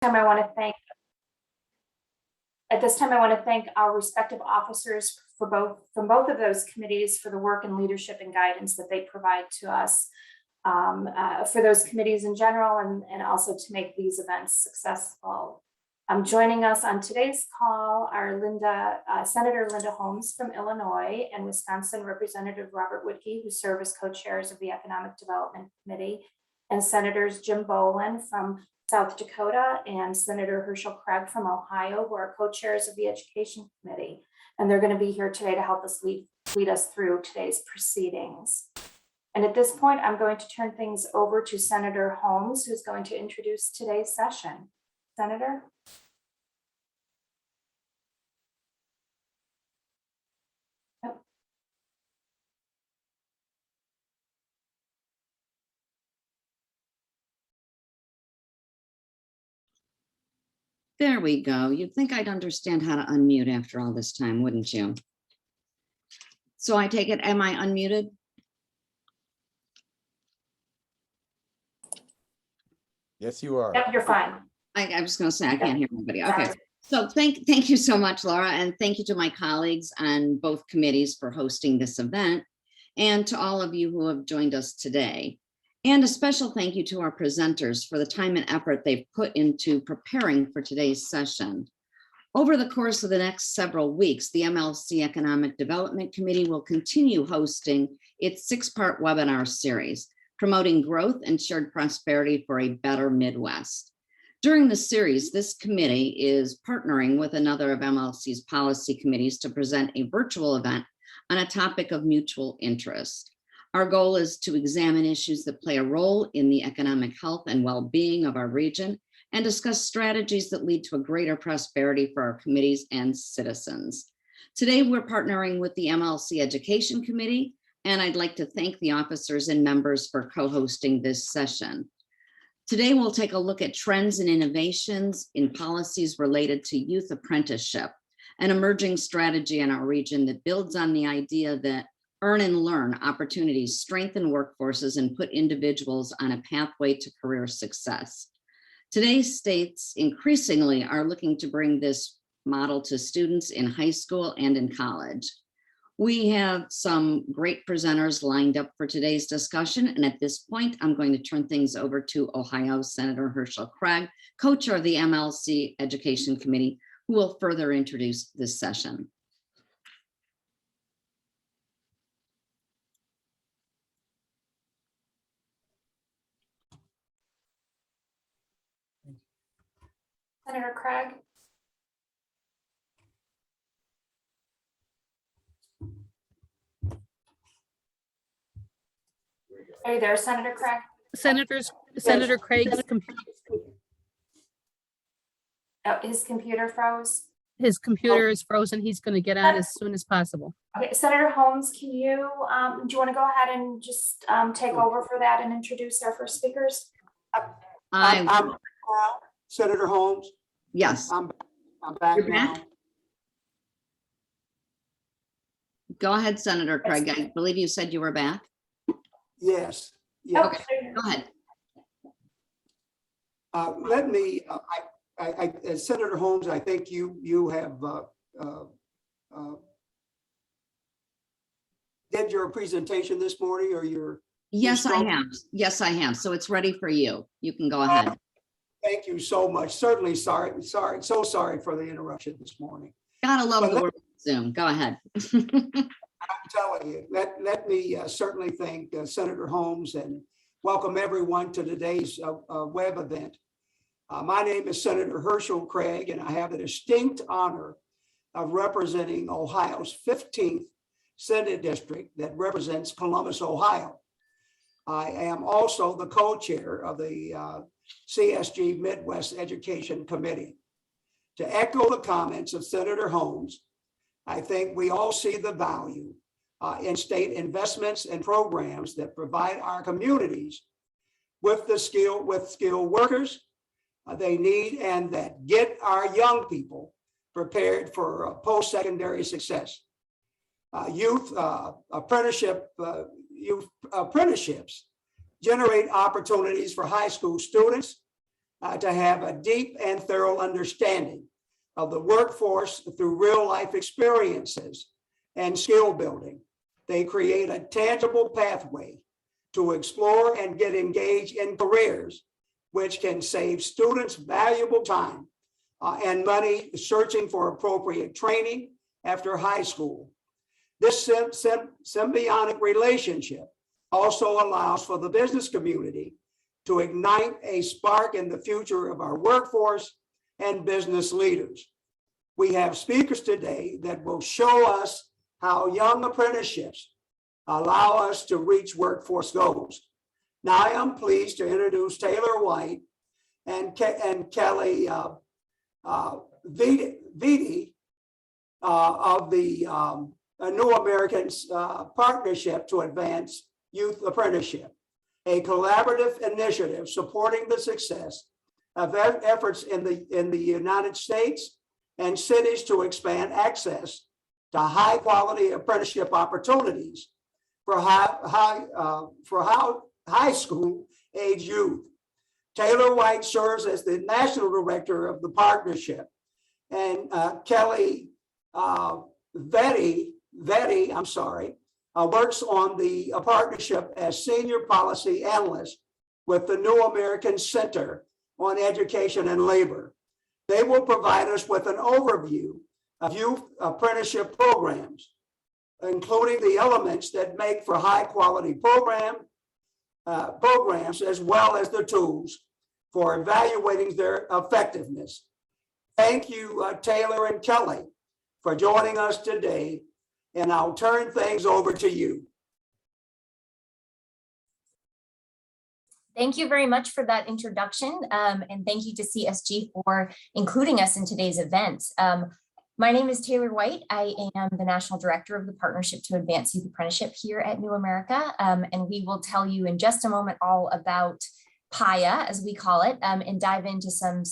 I want to thank At this time, I want to thank our respective officers from both of those committees for the work and leadership and guidance that they provide to us for those committees in general, and also to make these events successful. Joining us on today's call are Senator Linda Holmes from Illinois, and Wisconsin Representative Robert Whitkey, who serve as co-chairs of the Economic Development Committee, and Senators Jim Boland from South Dakota and Senator Herschel Craig from Ohio, who are co-chairs of the Education Committee. And they're going to be here today to help us lead us through today's proceedings. And at this point, I'm going to turn things over to Senator Holmes, who's going to introduce today's session. Senator? There we go. You'd think I'd understand how to unmute after all this time, wouldn't you? So I take it, am I unmuted? Yes, you are. Yep, you're fine. I was going to say, I can't hear anybody. Okay. So thank you so much, Laura, and thank you to my colleagues on both committees for hosting this event, and to all of you who have joined us today. And a special thank you to our presenters for the time and effort they've put into preparing for today's session. Over the course of the next several weeks, the MLC Economic Development Committee will continue hosting its 6-part webinar series, promoting growth and shared prosperity for a better Midwest. During the series, this committee is partnering with another of MLC's policy committees to present a virtual event on a topic of mutual interest. Our goal is to examine issues that play a role in the economic health and well-being of our region and discuss strategies that lead to a greater prosperity for our committees and citizens. Today, we're partnering with the MLC Education Committee, and I'd like to thank the officers and members for co-hosting this session. Today, we'll take a look at trends and innovations in policies related to youth apprenticeship, an emerging strategy in our region that builds on the idea that earn and learn opportunities strengthen workforces and put individuals on a pathway to career success. Today's states increasingly are looking to bring this model to students in high school and in college. We have some great presenters lined up for today's discussion, and at this point, I'm going to turn things over to Ohio Senator Herschel Craig, co-chair of the MLC Education Committee, who will further introduce this session. Senator Craig? Are you there, Senator Craig? Senator Craig's computer. Oh, his computer froze. His computer is frozen. He's going to get on as soon as possible. Okay, Senator Holmes, can you, do you want to go ahead and just take over for that and introduce our first speakers? I'm Senator Holmes. Yes. I'm back You're now. back? Go ahead, Senator Craig. I believe you said you were back. Yes. Yeah. Okay. Go ahead. Let me. As Senator Holmes, I think you have did your presentation this morning, or your. Yes, I have. Yes, I have. So it's ready for you. You can go ahead. Thank you so much. Certainly sorry for the interruption this morning. Gotta love the word Zoom. Go ahead. I'm telling you, let me certainly thank Senator Holmes and welcome everyone to today's web event. My name is Senator Herschel Craig, and I have the distinct honor of representing Ohio's 15th Senate District that represents Columbus, Ohio. I am also the co-chair of the CSG Midwest Education Committee. To echo the comments of Senator Holmes, I think we all see the value in state investments and programs that provide our communities with skilled workers they need, and that get our young people prepared for post-secondary success. Youth apprenticeships generate opportunities for high school students to have a deep and thorough understanding of the workforce through real life experiences and skill building. They create a tangible pathway to explore and get engaged in careers, which can save students valuable time and money searching for appropriate training after high school. This symbiotic relationship also allows for the business community to ignite a spark in the future of our workforce and business leaders. We have speakers today that will show us how young apprenticeships allow us to reach workforce goals. Now I am pleased to introduce Taylor White and Kelly Vitti of the New Americans Partnership to Advance Youth Apprenticeship, a collaborative initiative supporting the success of efforts in the United States and cities to expand access to high quality apprenticeship opportunities for high school age youth. Taylor White serves as the national director of the partnership, and Kelly Vitti, works on the partnership as senior policy analyst with the New American Center on Education and Labor. They will provide us with an overview of youth apprenticeship programs, including the elements that make for high quality programs, as well as the tools for evaluating their effectiveness. Thank you, Taylor and Kelly, for joining us today, and I'll turn things over to you. Thank you very much for that introduction, and thank you to CSG for including us in today's event. My name is Taylor White. I am the National Director of the Partnership to Advance Youth Apprenticeship here at New America, and we will tell you in just a moment all about PIA, as we call it, and dive into some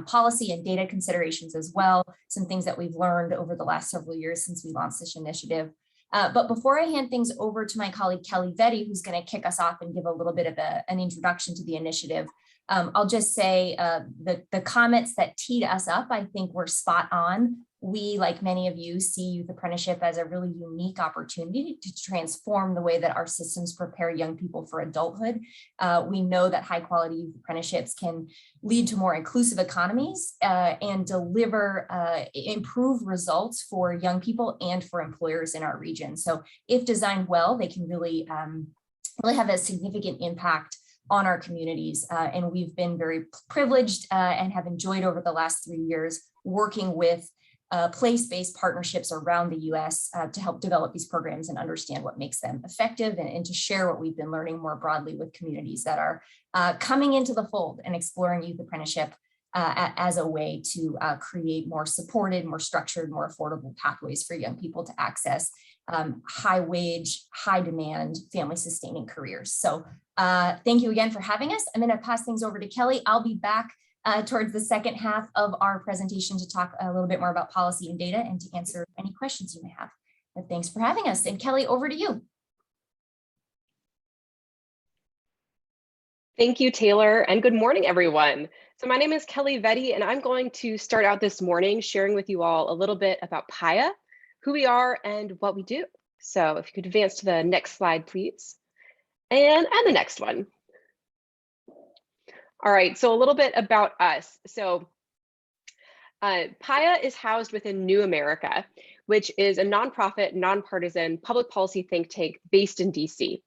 policy and data considerations as well, some things that we've learned over the last several years since we launched this initiative. But before I hand things over to my colleague, Kelly Vitti, who's going to kick us off and give a little bit of an introduction to the initiative, I'll just say the comments that teed us up, I think, were spot on. We, like many of you, see youth apprenticeship as a really unique opportunity to transform the way that our systems prepare young people for adulthood. We know that high quality youth apprenticeships can lead to more inclusive economies and deliver improved results for young people and for employers in our region. So if designed well, they can really have a significant impact on our communities. And we've been very privileged and have enjoyed over the last 3 years working with place-based partnerships around the US to help develop these programs and understand what makes them effective and to share what we've been learning more broadly with communities that are coming into the fold and exploring youth apprenticeship as a way to create more supported, more structured, more affordable pathways for young people to access high wage, high demand, family sustaining careers. So thank you again for having us. I'm going to pass things over to Kelly. I'll be back towards the second half of our presentation to talk a little bit more about policy and data and to answer any questions you may have. But thanks for having us. And Kelly, over to you. Thank you, Taylor, and good morning, everyone. So my name is Kelly Vitti, and I'm going to start out this morning sharing with you all a little bit about PIA, who we are, and what we do. So if you could advance to the next slide, please, and the next one. All right, so a little bit about us. So PIA is housed within New America, which is a nonprofit, nonpartisan public policy think tank based in DC.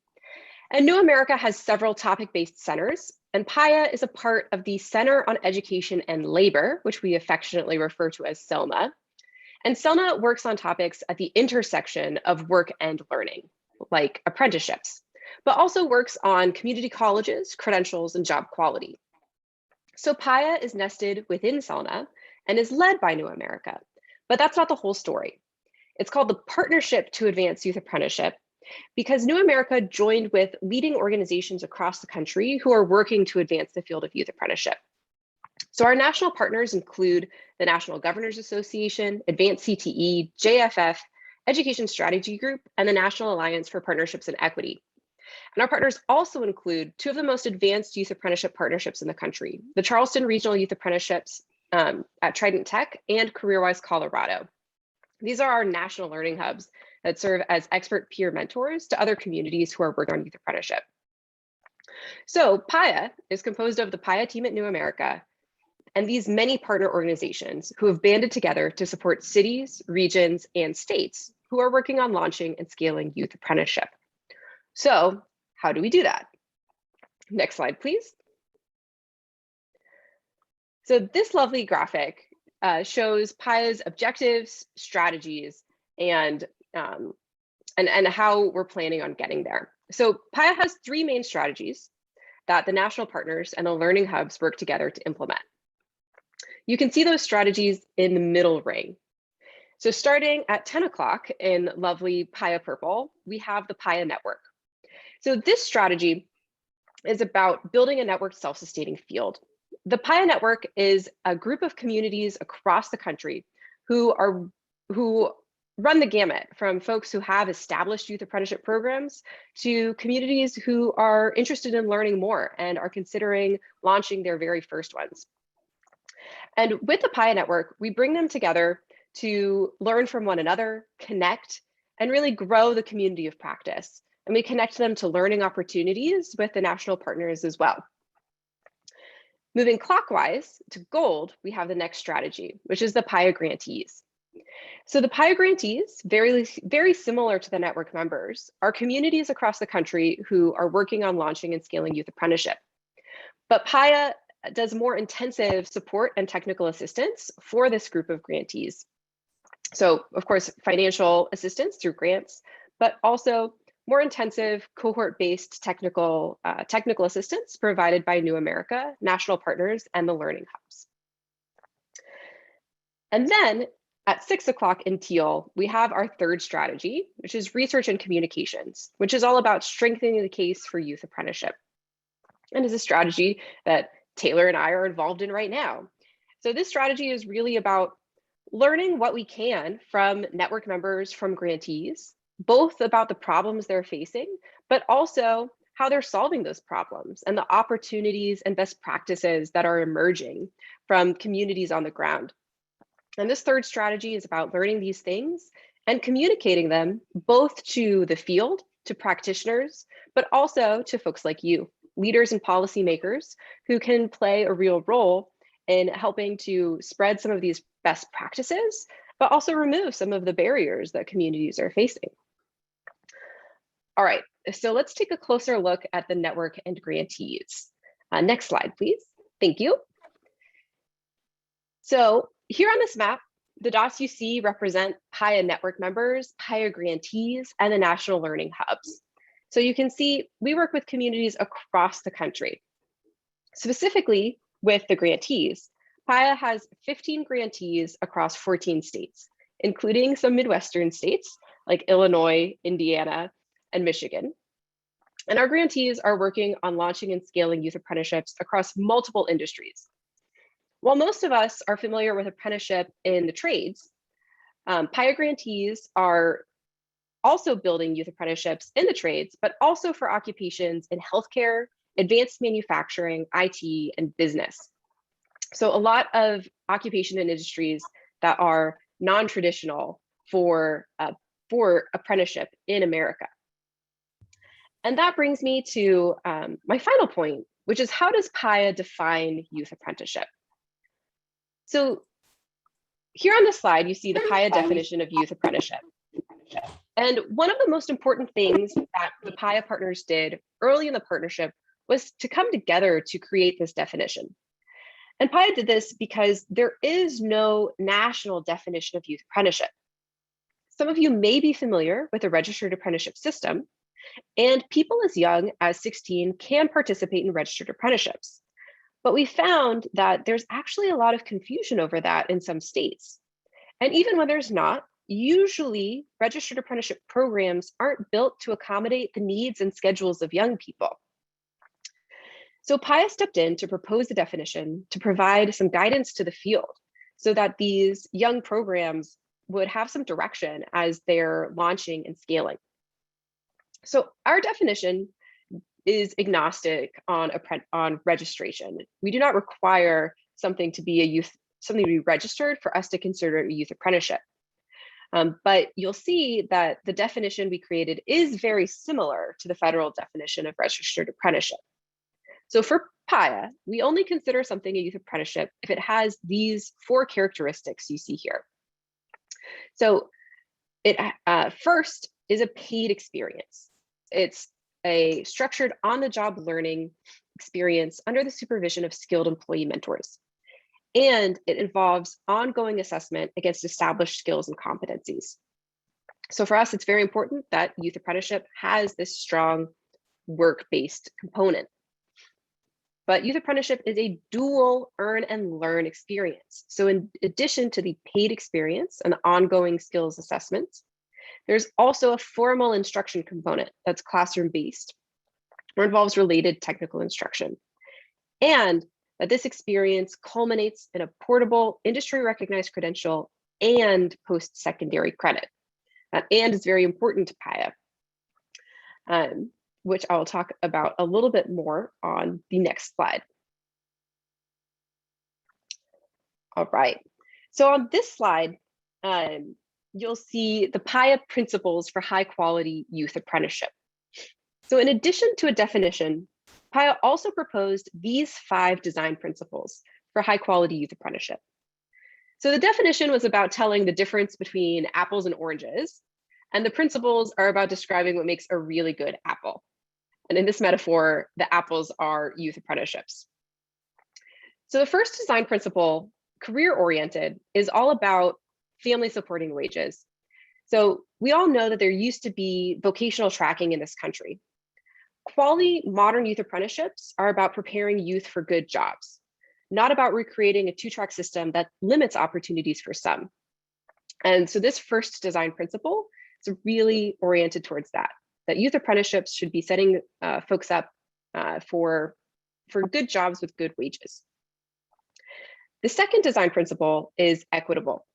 And New America has several topic-based centers, and PIA is a part of the Center on Education and Labor, which we affectionately refer to as CELNA. And CELNA works on topics at the intersection of work and learning, like apprenticeships, but also works on community colleges, credentials, and job quality. So PIA is nested within CELNA and is led by New America, but that's not the whole story. It's called the Partnership to Advance Youth Apprenticeship because New America joined with leading organizations across the country who are working to advance the field of youth apprenticeship. So our national partners include the National Governors Association, Advanced CTE, JFF, Education Strategy Group, and the National Alliance for Partnerships and Equity. And our partners also include two of the most advanced youth apprenticeship partnerships in the country, the Charleston Regional Youth Apprenticeships at Trident Tech and CareerWise Colorado. These are our national learning hubs that serve as expert peer mentors to other communities who are working on youth apprenticeship. So PIA is composed of the PIA team at New America and these many partner organizations who have banded together to support cities, regions, and states who are working on launching and scaling youth apprenticeship. So how do we do that? Next slide, please. So this lovely graphic shows PIA's objectives, strategies, and how we're planning on getting there. So PIA has three main strategies that the national partners and the learning hubs work together to implement. You can see those strategies in the middle ring. So starting at 10 o'clock in lovely PIA purple, we have the PIA network. So this strategy is about building a networked self-sustaining field. The PIA network is a group of communities across the country who run the gamut, from folks who have established youth apprenticeship programs to communities who are interested in learning more and are considering launching their very first ones. And with the PIA network, we bring them together to learn from one another, connect, and really grow the community of practice. And we connect them to learning opportunities with the national partners as well. Moving clockwise to gold, we have the next strategy, which is the PIA grantees. So the PIA grantees, very similar to the network members, are communities across the country who are working on launching and scaling youth apprenticeship. But PIA does more intensive support and technical assistance for this group of grantees. So of course, financial assistance through grants, but also more intensive cohort-based technical assistance provided by New America, national partners, and the learning hubs. And then at 6 o'clock in teal, we have our third strategy, which is research and communications, which is all about strengthening the case for youth apprenticeship. And is a strategy that Taylor and I are involved in right now. So this strategy is really about learning what we can from network members, from grantees, both about the problems they're facing, but also how they're solving those problems and the opportunities and best practices that are emerging from communities on the ground. And this third strategy is about learning these things and communicating them both to the field, to practitioners, but also to folks like you, leaders and policymakers who can play a real role in helping to spread some of these best practices, but also remove some of the barriers that communities are facing. All right, so let's take a closer look at the network and grantees. Next slide, please. Thank you. So here on this map, the dots you see represent PIA network members, PIA grantees, and the national learning hubs. So you can see we work with communities across the country. Specifically with the grantees, PIA has 15 grantees across 14 states, including some Midwestern states like Illinois, Indiana, and Michigan. And our grantees are working on launching and scaling youth apprenticeships across multiple industries. While most of us are familiar with apprenticeship in the trades, PIA grantees are also building youth apprenticeships in the trades, but also for occupations in healthcare, advanced manufacturing, IT, and business. So a lot of occupation and industries that are non-traditional for apprenticeship in America. And that brings me to my final point, which is how does PIA define youth apprenticeship? So here on the slide, you see the PIA definition of youth apprenticeship. And one of the most important things that the PIA partners did early in the partnership was to come together to create this definition. And PIA did this because there is no national definition of youth apprenticeship. Some of you may be familiar with the registered apprenticeship system, and people as young as 16 can participate in registered apprenticeships. But we found that there's actually a lot of confusion over that in some states. And even when there's not, usually registered apprenticeship programs aren't built to accommodate the needs and schedules of young people. So PIA stepped in to propose the definition to provide some guidance to the field so that these young programs would have some direction as they're launching and scaling. So our definition is agnostic on registration. We do not require something to be something to be registered for us to consider a youth apprenticeship. But you'll see that the definition we created is very similar to the federal definition of registered apprenticeship. So for PIA, we only consider something a youth apprenticeship if it has these 4 characteristics you see here. So it first is a paid experience. It's a structured on-the-job learning experience under the supervision of skilled employee mentors. And it involves ongoing assessment against established skills and competencies. So for us, it's very important that youth apprenticeship has this strong work-based component. But youth apprenticeship is a dual earn and learn experience. So in addition to the paid experience and the ongoing skills assessments, there's also a formal instruction component that's classroom-based or involves related technical instruction. And that this experience culminates in a portable, industry-recognized credential and post-secondary credit. And is very important to PIA, which I will talk about a little bit more on the next slide. All right, so on this slide, you'll see the PIA principles for high-quality youth apprenticeship. So in addition to a definition, PIA also proposed these 5 design principles for high-quality youth apprenticeship. So the definition was about telling the difference between apples and oranges, and the principles are about describing what makes a really good apple. And in this metaphor, the apples are youth apprenticeships. So the first design principle, career-oriented, is all about family supporting wages. So we all know that there used to be vocational tracking in this country. Quality modern youth apprenticeships are about preparing youth for good jobs, not about recreating a 2-track system that limits opportunities for some. And so this first design principle is really oriented towards that youth apprenticeships should be setting folks up for good jobs with good wages. The second design principle is equitable.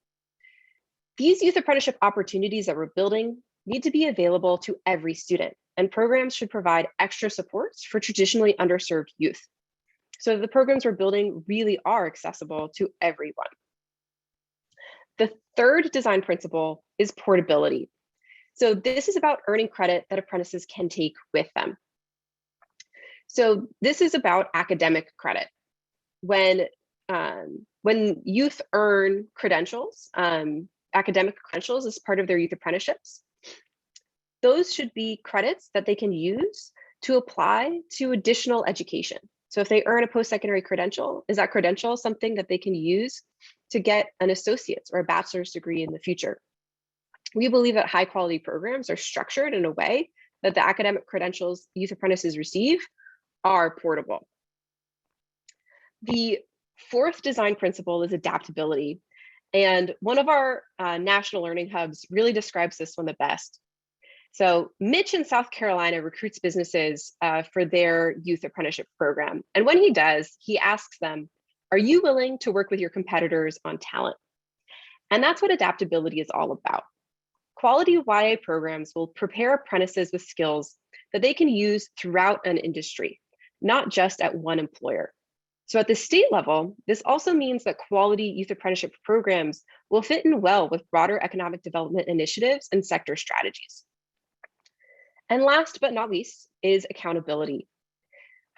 These youth apprenticeship opportunities that we're building need to be available to every student, and programs should provide extra supports for traditionally underserved youth. So the programs we're building really are accessible to everyone. The third design principle is portability. So this is about earning credit that apprentices can take with them. So this is about academic credit. When youth earn credentials, academic credentials as part of their youth apprenticeships, those should be credits that they can use to apply to additional education. So if they earn a post-secondary credential, is that credential something that they can use to get an associate's or a bachelor's degree in the future? We believe that high quality programs are structured in a way that the academic credentials youth apprentices receive are portable. The fourth design principle is adaptability. And one of our national learning hubs really describes this one the best. So Mitch in South Carolina recruits businesses for their youth apprenticeship program. And when he does, he asks them, are you willing to work with your competitors on talent? And that's what adaptability is all about. Quality YA programs will prepare apprentices with skills that they can use throughout an industry, not just at one employer. So at the state level, this also means that quality youth apprenticeship programs will fit in well with broader economic development initiatives and sector strategies. And last but not least is accountability.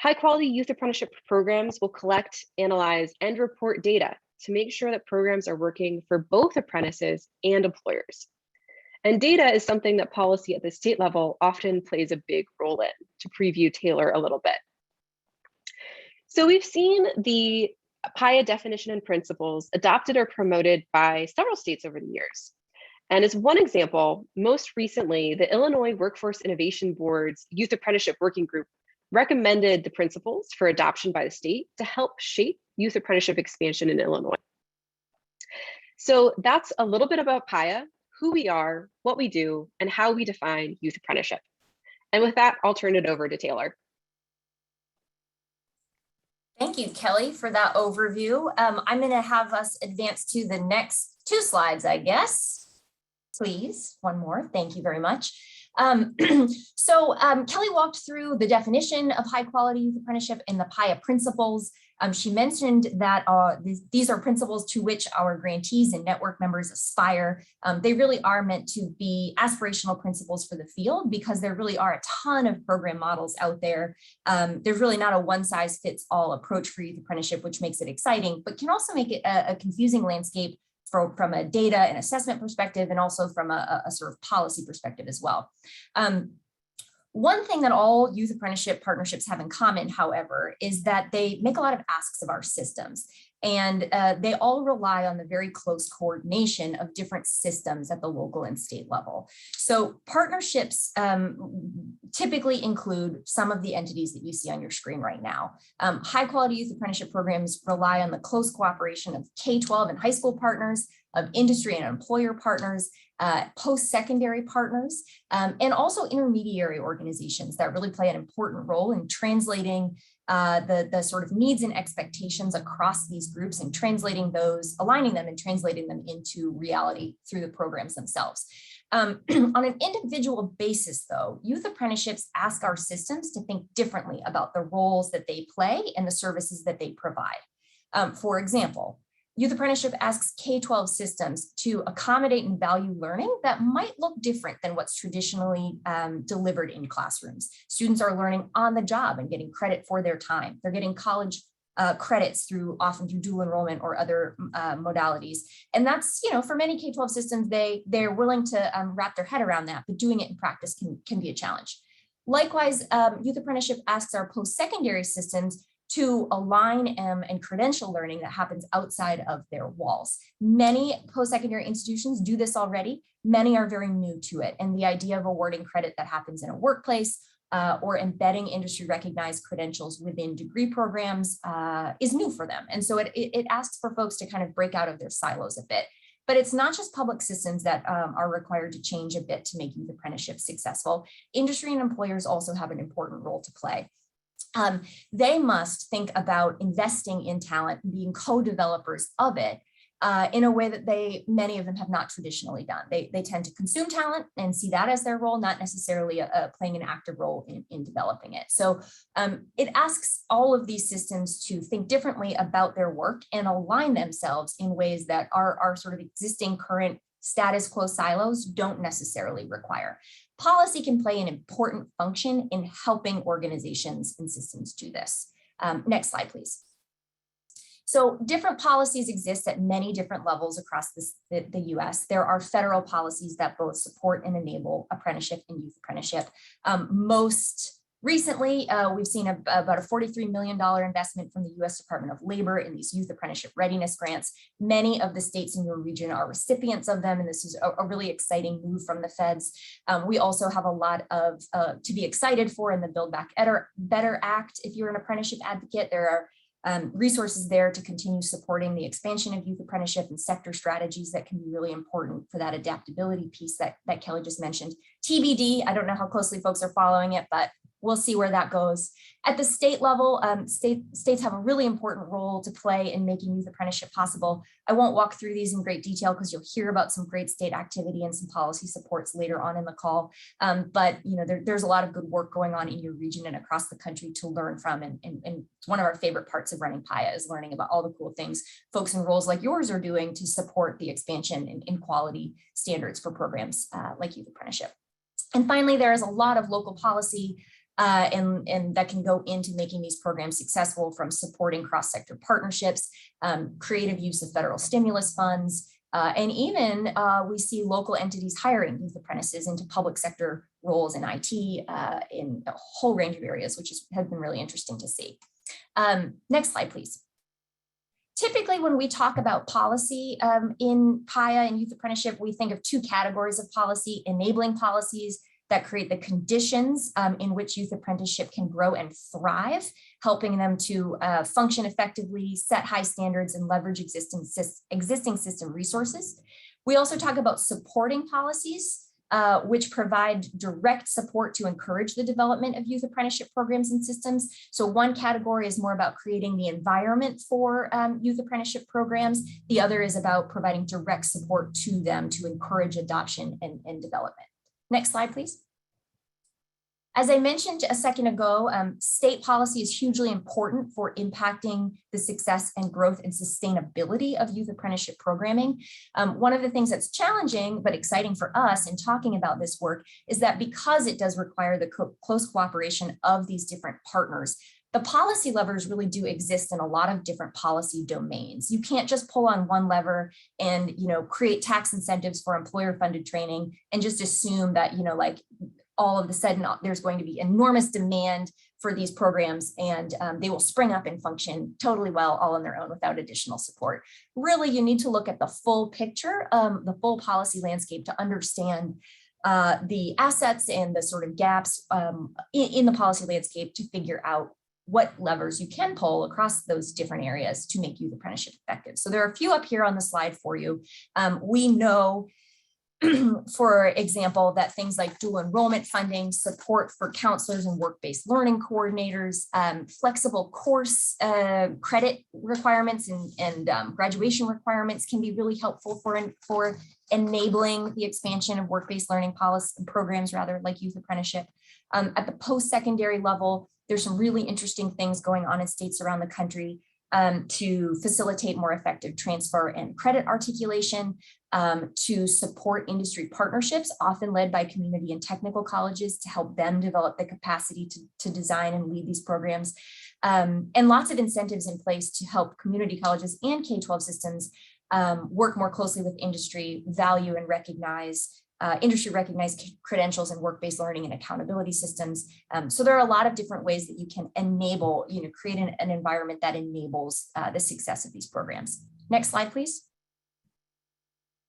High quality youth apprenticeship programs will collect, analyze, and report data to make sure that programs are working for both apprentices and employers. And data is something that policy at the state level often plays a big role in, to preview Taylor a little bit. So we've seen the PIA definition and principles adopted or promoted by several states over the years. And as one example, most recently, the Illinois Workforce Innovation Board's Youth Apprenticeship Working Group recommended the principles for adoption by the state to help shape youth apprenticeship expansion in Illinois. So that's a little bit about PIA, who we are, what we do, and how we define youth apprenticeship. And with that, I'll turn it over to Taylor. Thank you, Kelly, for that overview. I'm going to have us advance to the next 2 slides, I guess. Please, one more. Thank you very much. Kelly walked through the definition of high quality youth apprenticeship and the PIA principles. She mentioned that these are principles to which our grantees and network members aspire. They really are meant to be aspirational principles for the field because there really are a ton of program models out there. There's really not a one size fits all approach for youth apprenticeship, which makes it exciting, but can also make it a confusing landscape from a data and assessment perspective, and also from a sort of policy perspective as well. One thing that all youth apprenticeship partnerships have in common, however, is that they make a lot of asks of our systems, and they all rely on the very close coordination of different systems at the local and state level. So partnerships typically include some of the entities that you see on your screen right now. High quality youth apprenticeship programs rely on the close cooperation of K-12 and high school partners, of industry and employer partners, post-secondary partners, and also intermediary organizations that really play an important role in translating the sort of needs and expectations across these groups and translating those, aligning them and translating them into reality through the programs themselves. On an individual basis, though, youth apprenticeships ask our systems to think differently about the roles that they play and the services that they provide. For example, youth apprenticeship asks K-12 systems to accommodate and value learning that might look different than what's traditionally delivered in classrooms. Students are learning on the job and getting credit for their time. They're getting college credits often through dual enrollment or other modalities. And that's, for many K-12 systems, they're willing to wrap their head around that, but doing it in practice can be a challenge. Likewise, youth apprenticeship asks our post-secondary systems to align and credential learning that happens outside of their walls. Many post-secondary institutions do this already. Many are very new to it. And the idea of awarding credit that happens in a workplace or embedding industry recognized credentials within degree programs is new for them. And so it asks for folks to kind of break out of their silos a bit. But it's not just public systems that are required to change a bit to make youth apprenticeships successful. Industry and employers also have an important role to play. They must think about investing in talent and being co-developers of it in a way that many of them have not traditionally done. They tend to consume talent and see that as their role, not necessarily playing an active role in developing it. So it asks all of these systems to think differently about their work and align themselves in ways that our sort of existing current status quo silos don't necessarily require. Policy can play an important function in helping organizations and systems do this. Next slide, please. So different policies exist at many different levels across the US. There are federal policies that both support and enable apprenticeship and youth apprenticeship. Most recently, we've seen about a $43 million investment from the US Department of Labor in these youth apprenticeship readiness grants. Many of the states in your region are recipients of them, and this is a really exciting move from the feds. We also have a lot of to be excited for in the Build Back Better Act. If you're an apprenticeship advocate, there are resources there to continue supporting the expansion of youth apprenticeship and sector strategies that can be really important for that adaptability piece that Kelly just mentioned. TBD, I don't know how closely folks are following it, but we'll see where that goes. At the state level, states have a really important role to play in making youth apprenticeship possible. I won't walk through these in great detail because you'll hear about some great state activity and some policy supports later on in the call. But there's a lot of good work going on in your region and across the country to learn from. And one of our favorite parts of running PIA is learning about all the cool things folks in roles like yours are doing to support the expansion in quality standards for programs like youth apprenticeship. And finally, there is a lot of local policy and that can go into making these programs successful, from supporting cross-sector partnerships, creative use of federal stimulus funds, and even we see local entities hiring youth apprentices into public sector roles in IT in a whole range of areas, which has been really interesting to see. Next slide, please. Typically, when we talk about policy in PIA and youth apprenticeship, we think of two categories of policy: enabling policies that create the conditions in which youth apprenticeship can grow and thrive, helping them to function effectively, set high standards, and leverage existing system resources. We also talk about supporting policies, which provide direct support to encourage the development of youth apprenticeship programs and systems. So one category is more about creating the environment for youth apprenticeship programs. The other is about providing direct support to them to encourage adoption and development. Next slide, please. As I mentioned a second ago, state policy is hugely important for impacting the success and growth and sustainability of youth apprenticeship programming. One of the things that's challenging but exciting for us in talking about this work is that because it does require the close cooperation of these different partners, the policy levers really do exist in a lot of different policy domains. You can't just pull on one lever and, create tax incentives for employer-funded training and just assume that, like all of a sudden there's going to be enormous demand for these programs and they will spring up and function totally well all on their own without additional support. Really, you need to look at the full picture, the full policy landscape to understand the assets and the sort of gaps in the policy landscape to figure out what levers you can pull across those different areas to make youth apprenticeship effective. So there are a few up here on the slide for you. We know, for example, that things like dual enrollment funding, support for counselors and work-based learning coordinators, flexible course credit requirements and graduation requirements can be really helpful for enabling the expansion of work-based learning policy programs, rather like youth apprenticeship. At the post-secondary level, there's some really interesting things going on in states around the country to facilitate more effective transfer and credit articulation, to support industry partnerships, often led by community and technical colleges to help them develop the capacity to design and lead these programs, and lots of incentives in place to help community colleges and K-12 systems work more closely with industry, value and recognize industry recognized credentials and work-based learning and accountability systems. So there are a lot of different ways that you can enable, create an environment that enables the success of these programs. Next slide, please.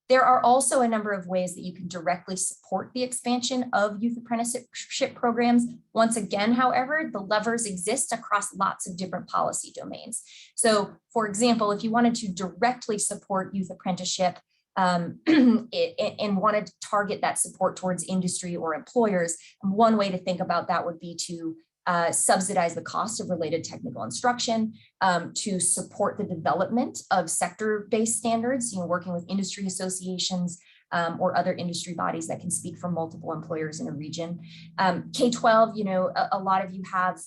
There are also a number of ways that you can directly support the expansion of youth apprenticeship programs. Once again, however, the levers exist across lots of different policy domains. So for example, if you wanted to directly support youth apprenticeship and wanted to target that support towards industry or employers, one way to think about that would be to subsidize the cost of related technical instruction, to support the development of sector-based standards, working with industry associations or other industry bodies that can speak for multiple employers in a region. K-12, a lot of you have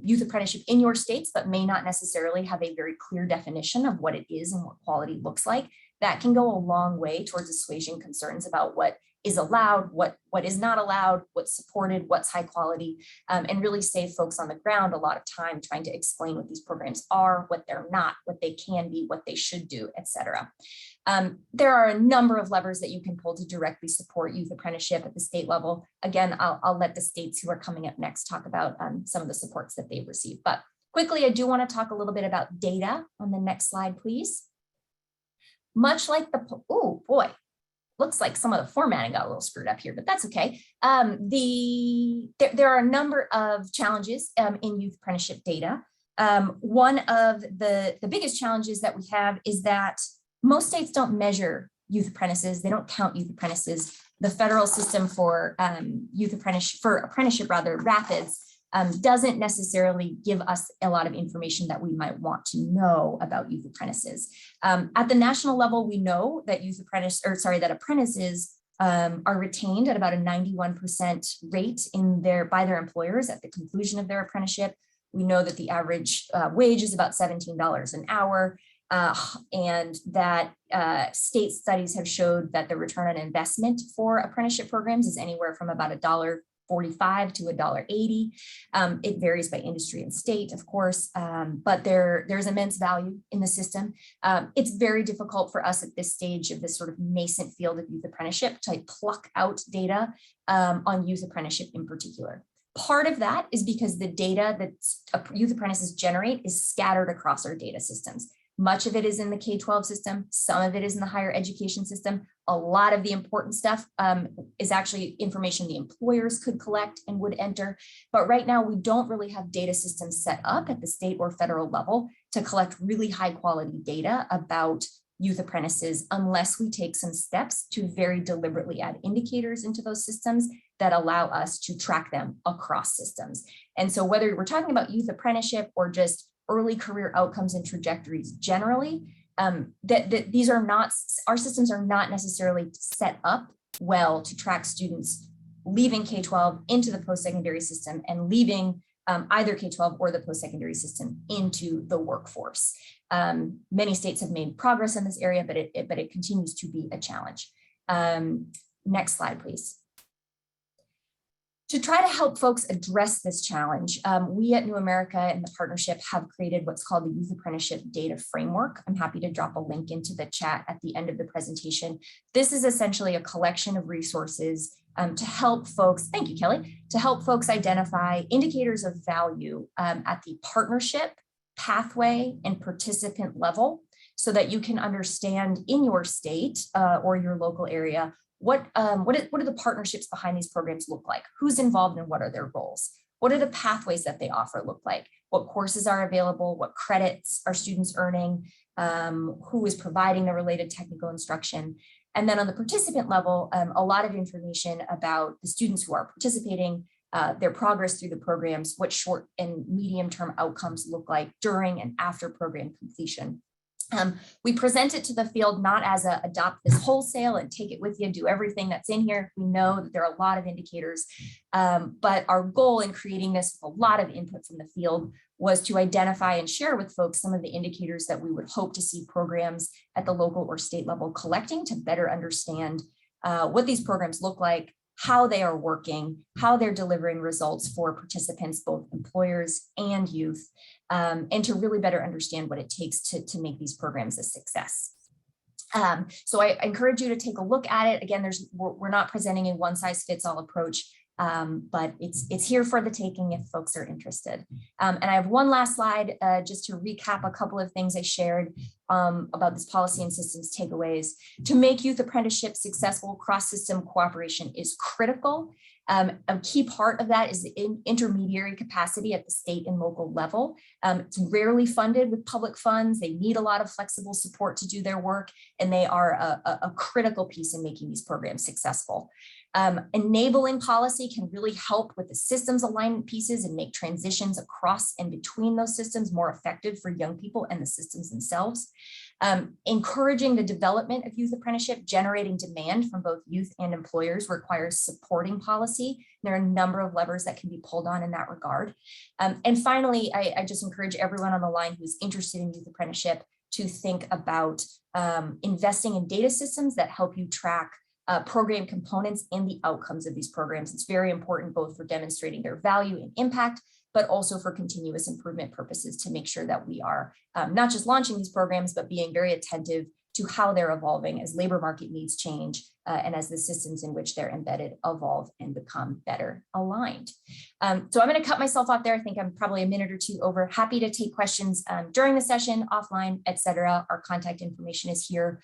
youth apprenticeship in your states, but may not necessarily have a very clear definition of what it is and what quality looks like. That can go a long way towards assuaging concerns about what is allowed, what is not allowed, what's supported, what's high quality, and really save folks on the ground a lot of time trying to explain what these programs are, what they're not, what they can be, what they should do, etc. There are a number of levers that you can pull to directly support youth apprenticeship at the state level. Again, I'll let the states who are coming up next talk about some of the supports that they've received. But quickly, I do want to talk a little bit about data on the next slide, please. Much like the, oh boy, looks like some of the formatting got a little screwed up here, but that's okay. There are a number of challenges in youth apprenticeship data. One of the biggest challenges that we have is that most states don't measure youth apprentices. They don't count youth apprentices. The federal system for apprenticeship, RAPIDS, doesn't necessarily give us a lot of information that we might want to know about youth apprentices. At the national level, we know that apprentices are retained at about a 91% rate by their employers at the conclusion of their apprenticeship. We know that the average wage is about $17 an hour, and that state studies have showed that the return on investment for apprenticeship programs is anywhere from about $1.45 to $1.80. It varies by industry and state, of course, but there's immense value in the system. It's very difficult for us at this stage of this sort of nascent field of youth apprenticeship to pluck out data on youth apprenticeship in particular. Part of that is because the data that youth apprentices generate is scattered across our data systems. Much of it is in the K-12 system, some of it is in the higher education system. A lot of the important stuff is actually information the employers could collect and would enter. But right now, we don't really have data systems set up at the state or federal level to collect really high quality data about youth apprentices unless we take some steps to very deliberately add indicators into those systems that allow us to track them across systems. And so whether we're talking about youth apprenticeship or just early career outcomes and trajectories generally, our systems are not necessarily set up well to track students leaving K-12 into the post-secondary system and leaving either K-12 or the post-secondary system into the workforce. Many states have made progress in this area, but it continues to be a challenge. Next slide, please. To try to help folks address this challenge, we at New America and the partnership have created what's called the Youth Apprenticeship Data Framework. I'm happy to drop a link into the chat at the end of the presentation. This is essentially a collection of resources to help folks, thank you, Kelly, to help folks identify indicators of value at the partnership, pathway, and participant level so that you can understand in your state or your local area what do the partnerships behind these programs look like? Who's involved and what are their roles? What are the pathways that they offer look like? What courses are available? What credits are students earning? Who is providing the related technical instruction? And then on the participant level, a lot of information about the students who are participating, their progress through the programs, what short and medium term outcomes look like during and after program completion. We present it to the field not as a adopt this wholesale and take it with you, do everything that's in here. We know that there are a lot of indicators, but our goal in creating this with a lot of input from the field was to identify and share with folks some of the indicators that we would hope to see programs at the local or state level collecting to better understand what these programs look like, how they are working, how they're delivering results for participants, both employers and youth, and to really better understand what it takes to make these programs a success. So I encourage you to take a look at it. Again, we're not presenting a one-size-fits-all approach, but it's here for the taking if folks are interested. And I have one last slide just to recap a couple of things I shared about this policy and systems takeaways. To make youth apprenticeship successful, cross-system cooperation is critical. A key part of that is the intermediary capacity at the state and local level. It's rarely funded with public funds. They need a lot of flexible support to do their work, and they are a critical piece in making these programs successful. Enabling policy can really help with the systems alignment pieces and make transitions across and between those systems more effective for young people and the systems themselves. Encouraging the development of youth apprenticeship, generating demand from both youth and employers requires supporting policy. There are a number of levers that can be pulled on in that regard. And finally, I just encourage everyone on the line who's interested in youth apprenticeship to think about investing in data systems that help you track program components and the outcomes of these programs. It's very important both for demonstrating their value and impact, but also for continuous improvement purposes to make sure that we are not just launching these programs, but being very attentive to how they're evolving as labor market needs change and as the systems in which they're embedded evolve and become better aligned. So I'm going to cut myself off there. I think I'm probably a minute or two over. Happy to take questions during the session, offline, etc. Our contact information is here.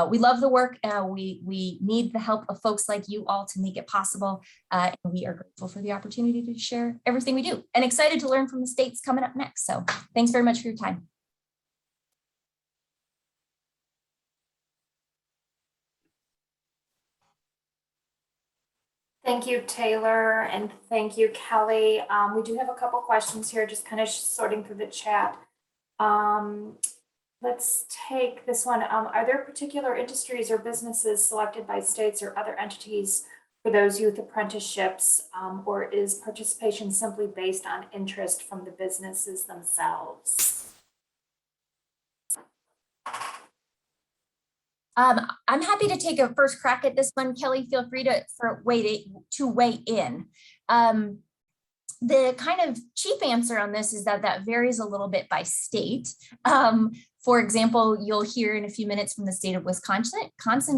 We love the work. We need the help of folks like you all to make it possible. And we are grateful for the opportunity to share everything we do and excited to learn from the states coming up next. So thanks very much for your time. Thank you, Taylor, and thank you, Kelly. We do have a couple questions here, just kind of sorting through the chat. Let's take this one. Are there particular industries or businesses selected by states or other entities for those youth apprenticeships, or is participation simply based on interest from the businesses themselves? I'm happy to take a first crack at this one. Kelly, feel free to weigh in. The kind of cheap answer on this is that varies a little bit by state. For example, you'll hear in a few minutes from the state of Wisconsin,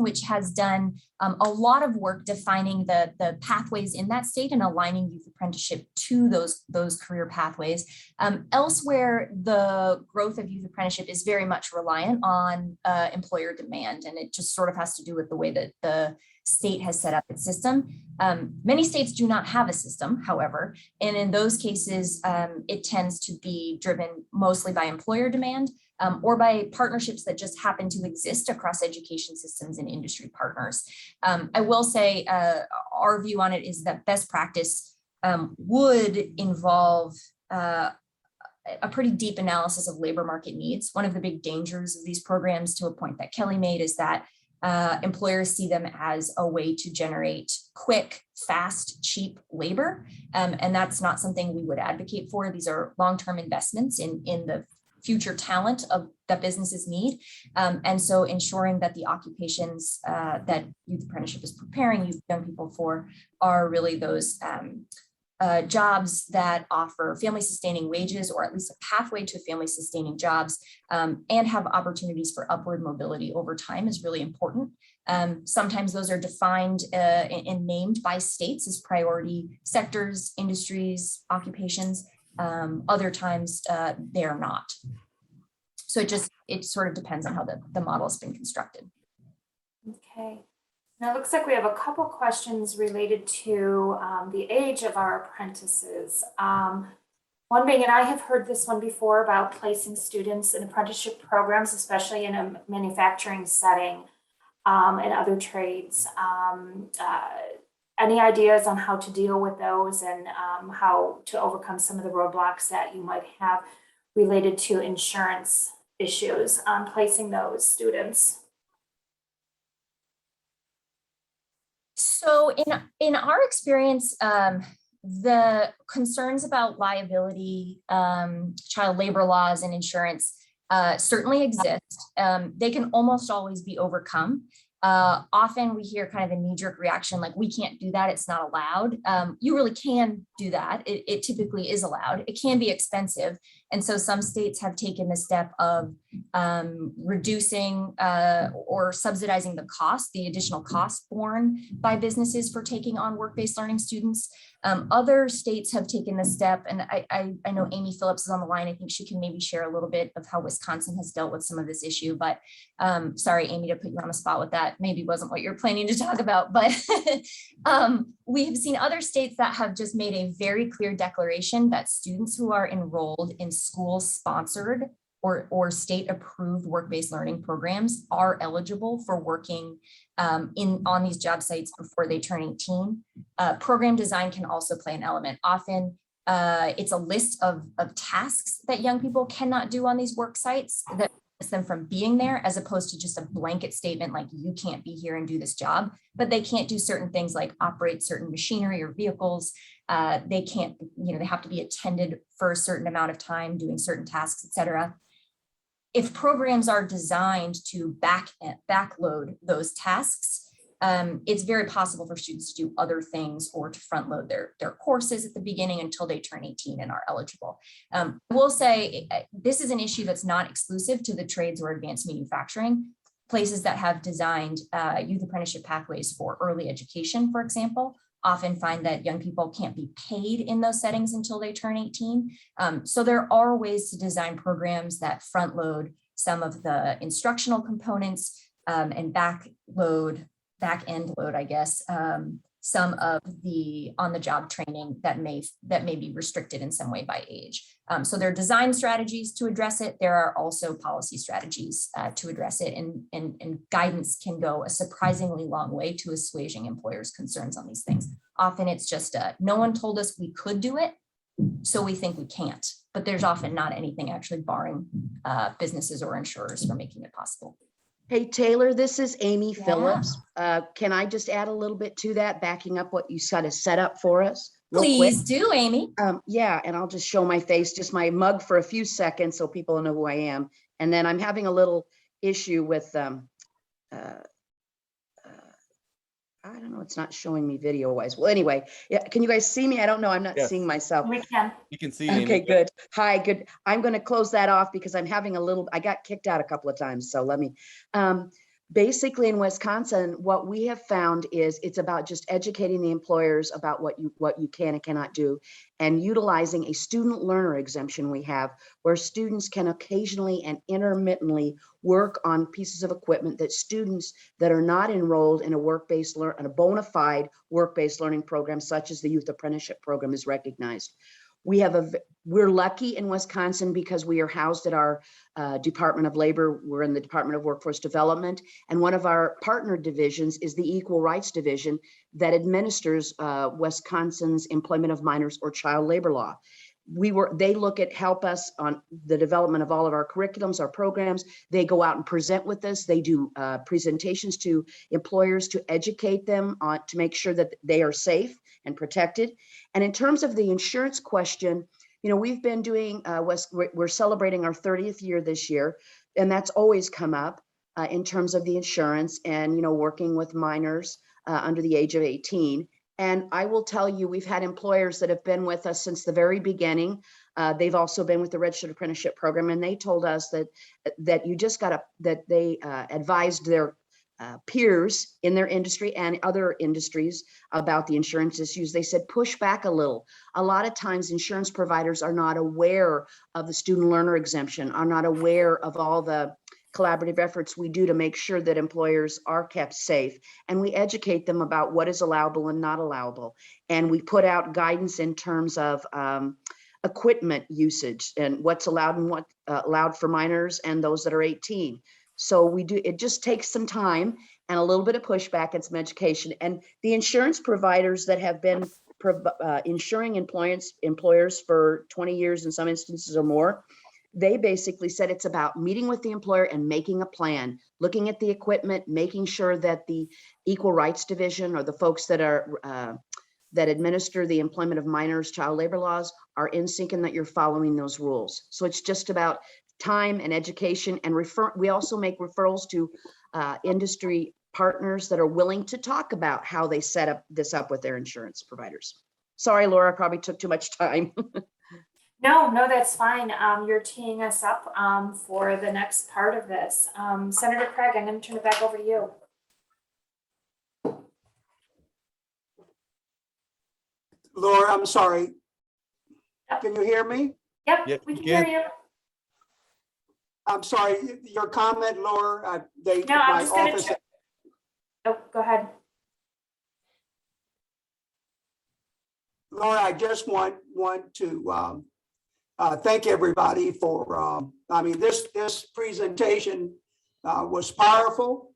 which has done a lot of work defining the pathways in that state and aligning youth apprenticeship to those career pathways. Elsewhere, the growth of youth apprenticeship is very much reliant on employer demand, and it just sort of has to do with the way that the state has set up its system. Many states do not have a system, however, and in those cases, it tends to be driven mostly by employer demand or by partnerships that just happen to exist across education systems and industry partners. I will say our view on it is that best practice would involve a pretty deep analysis of labor market needs. One of the big dangers of these programs, to a point that Kelly made, is that Employers see them as a way to generate quick, fast, cheap labor. And that's not something we would advocate for. These are long-term investments in the future talent that businesses need. And so ensuring that the occupations that Youth Apprenticeship is preparing young people for are really those jobs that offer family sustaining wages, or at least a pathway to family sustaining jobs, and have opportunities for upward mobility over time is really important. Sometimes those are defined and named by states as priority sectors, industries, occupations. Other times they are not. So it sort of depends on how the model has been constructed. Okay. Now it looks like we have a couple questions related to the age of our apprentices. One being, and I have heard this one before, about placing students in apprenticeship programs, especially in a manufacturing setting and other trades. Any ideas on how to deal with those and how to overcome some of the roadblocks that you might have related to insurance issues on placing those students? So in our experience, the concerns about liability, child labor laws, and insurance certainly exist. They can almost always be overcome. Often we hear kind of a knee-jerk reaction, like, we can't do that, it's not allowed. You really can do that. It typically is allowed. It can be expensive. And so some states have taken the step of reducing or subsidizing the additional cost borne by businesses for taking on work-based learning students. Other states have taken the step, and I know Amy Phillips is on the line. I think she can maybe share a little bit of how Wisconsin has dealt with some of this issue, but sorry, Amy, to put you on the spot with that. Maybe wasn't what you're planning to talk about, but we have seen other states that have just made a very clear declaration that students who are enrolled in school-sponsored or state-approved work-based learning programs are eligible for working on these job sites before they turn 18. Program design can also play an element. Often it's a list of tasks that young people cannot do on these work sites that prevents them from being there, as opposed to just a blanket statement like, you can't be here and do this job, but they can't do certain things like operate certain machinery or vehicles. They can't, they have to be attended for a certain amount of time doing certain tasks, et cetera. If programs are designed to backload those tasks, it's very possible for students to do other things or to front load their courses at the beginning until they turn 18 and are eligible. I will say this is an issue that's not exclusive to the trades or advanced manufacturing. Places that have designed youth apprenticeship pathways for early education, for example, often find that young people can't be paid in those settings until they turn 18. So there are ways to design programs that front load some of the instructional components and back end load, I guess, some of the on-the-job training that may be restricted in some way by age. So there are design strategies to address it. There are also policy strategies to address it, and guidance can go a surprisingly long way to assuaging employers' concerns on these things. Often it's just no one told us we could do it, so we think we can't. But there's often not anything actually barring businesses or insurers from making it possible. Hey, Taylor, this is Amy Yeah. Phillips. Can I just add a little bit to that, backing up what you kind of set up for us? real quick? Please do, Amy. Yeah, and I'll just show my face, just my mug for a few seconds so people know who I am. And then I'm having a little issue with, I don't know, it's not showing me video wise. Well, anyway, yeah, can you guys see me? I don't know, I'm not Yes. seeing myself. We can. You can see. Amy. Okay, good. Hi, good. I'm going to close that off because I'm having I got kicked out a couple of times. So let me, basically in Wisconsin, what we have found is it's about just educating the employers about what you can and cannot do, and utilizing a student learner exemption we have, where students can occasionally and intermittently work on pieces of equipment that students that are not enrolled in a bona fide work-based learning program, such as the Youth Apprenticeship program, is recognized. We're lucky in Wisconsin because we are housed at our Department of Labor. We're in the Department of Workforce Development, and one of our partner divisions is the Equal Rights Division that administers Wisconsin's employment of minors or child labor law. they look at, help us on the development of all of our curriculums, our programs. They go out and present with us. They do presentations to employers to educate them on, to make sure that they are safe and protected. And in terms of the insurance question, you know, we've been doing, we're celebrating our 30th year this year, and that's always come up in terms of the insurance and, you know, working with minors under the age of 18. And I will tell you, we've had employers that have been with us since the very beginning. They've also been with the Registered Apprenticeship Program, and they told us that you just got to, that they advised their peers in their industry and other industries about the insurance issues. They said, push back a little. A lot of times insurance providers are not aware of the student learner exemption, are not aware of all the collaborative efforts we do to make sure that employers are kept safe. And we educate them about what is allowable and not allowable. And we put out guidance in terms of equipment usage and what's allowed and what allowed for minors and those that are 18. So we do, it just takes some time and a little bit of pushback and some education. And the insurance providers that have been insuring employers for 20 years in some instances or more, they basically said it's about meeting with the employer and making a plan, looking at the equipment, making sure that the Equal Rights Division or the folks that are that administer the employment of minors, child labor laws are in sync and that you're following those rules. So it's just about time and education, and we also make referrals to industry partners that are willing to talk about how they set this up with their insurance providers. Sorry, Laura, I probably took too much time. No, that's fine. You're teeing us up for the next part of this. Senator Craig, I'm going to turn it back over to you. Laura, I'm sorry. Can you hear me? Yep, Yes, we we can hear can. you. I'm sorry, your comment, Laura, No, I'm just going to. Oh, go ahead. Laura, I just want to thank everybody for, I mean, this presentation was powerful,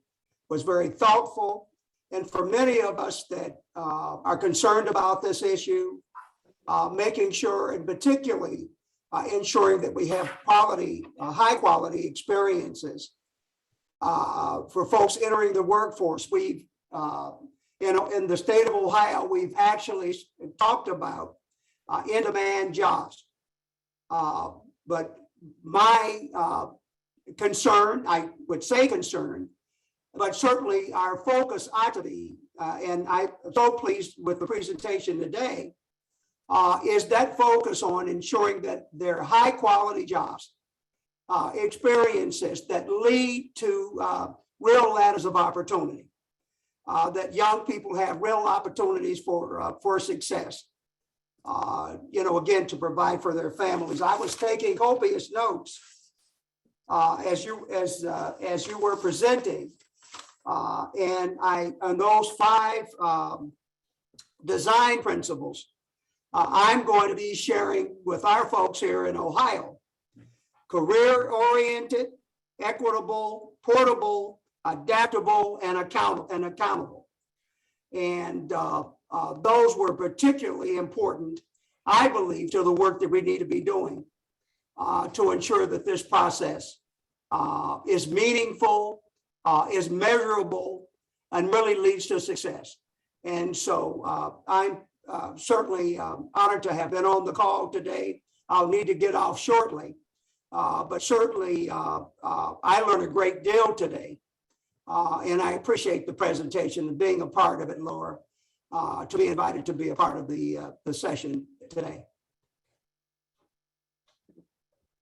was very thoughtful. And for many of us that are concerned about this issue, making sure, and particularly ensuring that we have quality, high quality experiences for folks entering the workforce. We've, in the state of Ohio, we've actually talked about in-demand jobs. But my concern, I would say concern, but certainly our focus ought to be, and I'm so pleased with the presentation today, is that focus on ensuring that they're high quality jobs, experiences that lead to real ladders of opportunity, that young people have real opportunities for success. You know, again, to provide for their families. I was taking copious notes as you were presenting, and on those 5 design principles, I'm going to be sharing with our folks here in Ohio: career-oriented, equitable, portable, adaptable, and accountable. And those were particularly important, I believe, to the work that we need to be doing to ensure that this process is meaningful, is measurable, and really leads to success. And so I'm certainly honored to have been on the call today. I'll need to get off shortly, but certainly I learned a great deal today. And I appreciate the presentation and being a part of it, Laura, to be invited to be a part of the session today.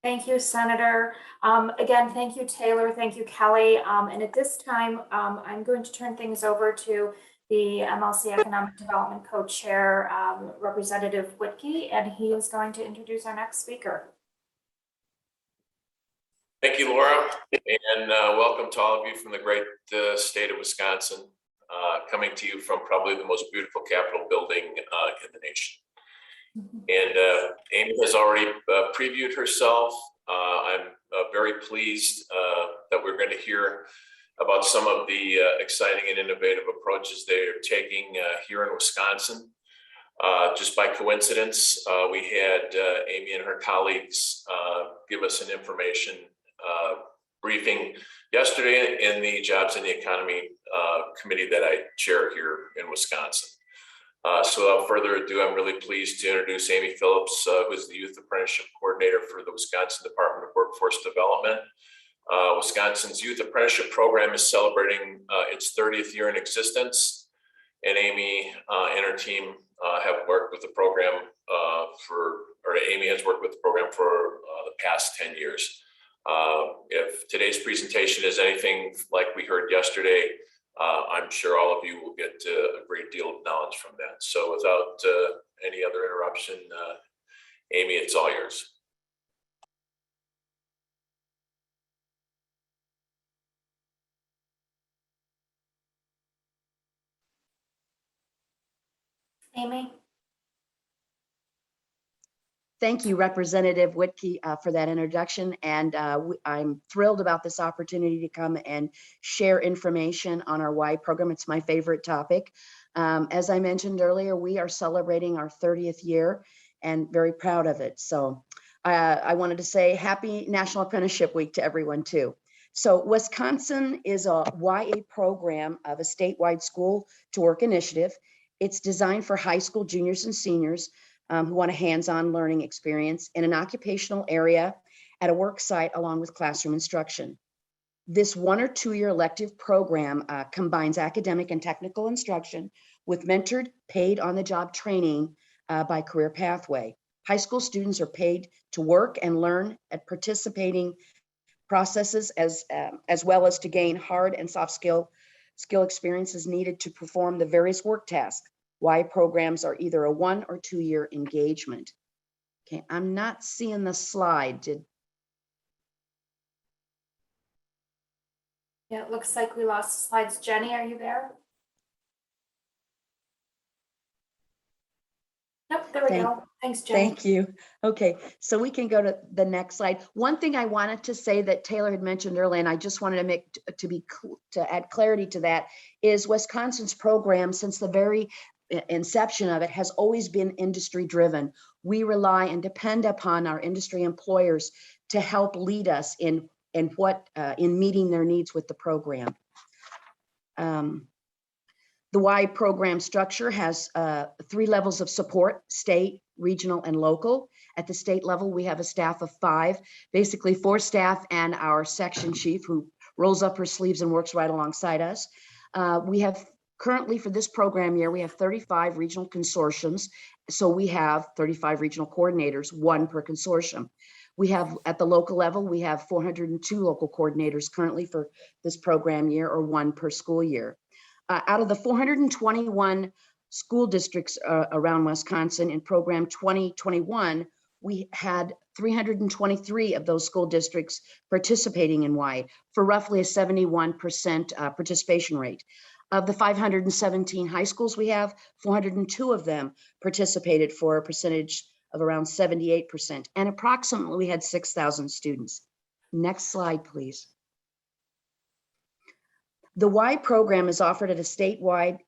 Thank you, Senator. Again, thank you, Taylor. Thank you, Kelly. And at this time, I'm going to turn things over to the MLC Economic Development Co-Chair, Representative Whitkey, and he is going to introduce our next speaker. Thank you, Laura, and welcome to all of you from the great state of Wisconsin, coming to you from probably the most beautiful Capitol building in the nation. And Amy has already previewed herself. I'm very pleased that we're going to hear about some of the exciting and innovative approaches they are taking here in Wisconsin. Just by coincidence, we had Amy and her colleagues give us an information briefing yesterday in the Jobs and the Economy Committee that I chair here in Wisconsin. So without further ado, I'm really pleased to introduce Amy Phillips, who is the Youth Apprenticeship Coordinator for the Wisconsin Department of Workforce Development. Wisconsin's Youth Apprenticeship Program is celebrating its 30th year in existence, and Amy and her team have worked with the program Amy has worked with the program for the past 10 years. If today's presentation is anything like we heard yesterday, I'm sure all of you will get a great deal of knowledge from that. So without any other interruption, Amy, it's all yours. Amy? Thank you, Representative Whitkey, for that introduction. And I'm thrilled about this opportunity to come and share information on our Y program. It's my favorite topic. As I mentioned earlier, we are celebrating our 30th year and very proud of it. So I wanted to say happy National Apprenticeship Week to everyone too. So Wisconsin is a YA program of a statewide school to work initiative. It's designed for high school juniors and seniors who want a hands-on learning experience in an occupational area at a work site along with classroom instruction. This 1 or 2 year elective program combines academic and technical instruction with mentored, paid on-the-job training by career pathway. High school students are paid to work and learn at participating processes as well as to gain hard and soft skill experiences needed to perform the various work tasks. Y programs are either a 1 or 2 year engagement. Okay, I'm not seeing the slide. Yeah, it looks like we lost slides. Jenny, are you there? Nope, there we go. Thanks, Jenny. Thank you. Okay, so we can go to the next slide. One thing I wanted to say that Taylor had mentioned earlier, and I just wanted to add clarity to that, is Wisconsin's program, since the very inception of it, has always been industry driven. We rely and depend upon our industry employers to help lead us in meeting their needs with the program. The Y program structure has 3 levels of support: state, regional, and local. At the state level, we have a staff of 5, basically 4 staff and our section chief, who rolls up her sleeves and works right alongside us. We have currently, for this program year, we have 35 regional consortiums. So we have 35 regional coordinators, 1 per consortium. We have, at the local level, we have 402 local coordinators currently for this program year, or 1 per school year. Out of the 421 school districts around Wisconsin in program 2021, we had 323 of those school districts participating in Y for roughly a 71% participation rate. Of the 517 high schools we have, 402 of them participated for a percentage of around 78%, and approximately we had 6,000 students. Next slide, please. The Y program is offered statewide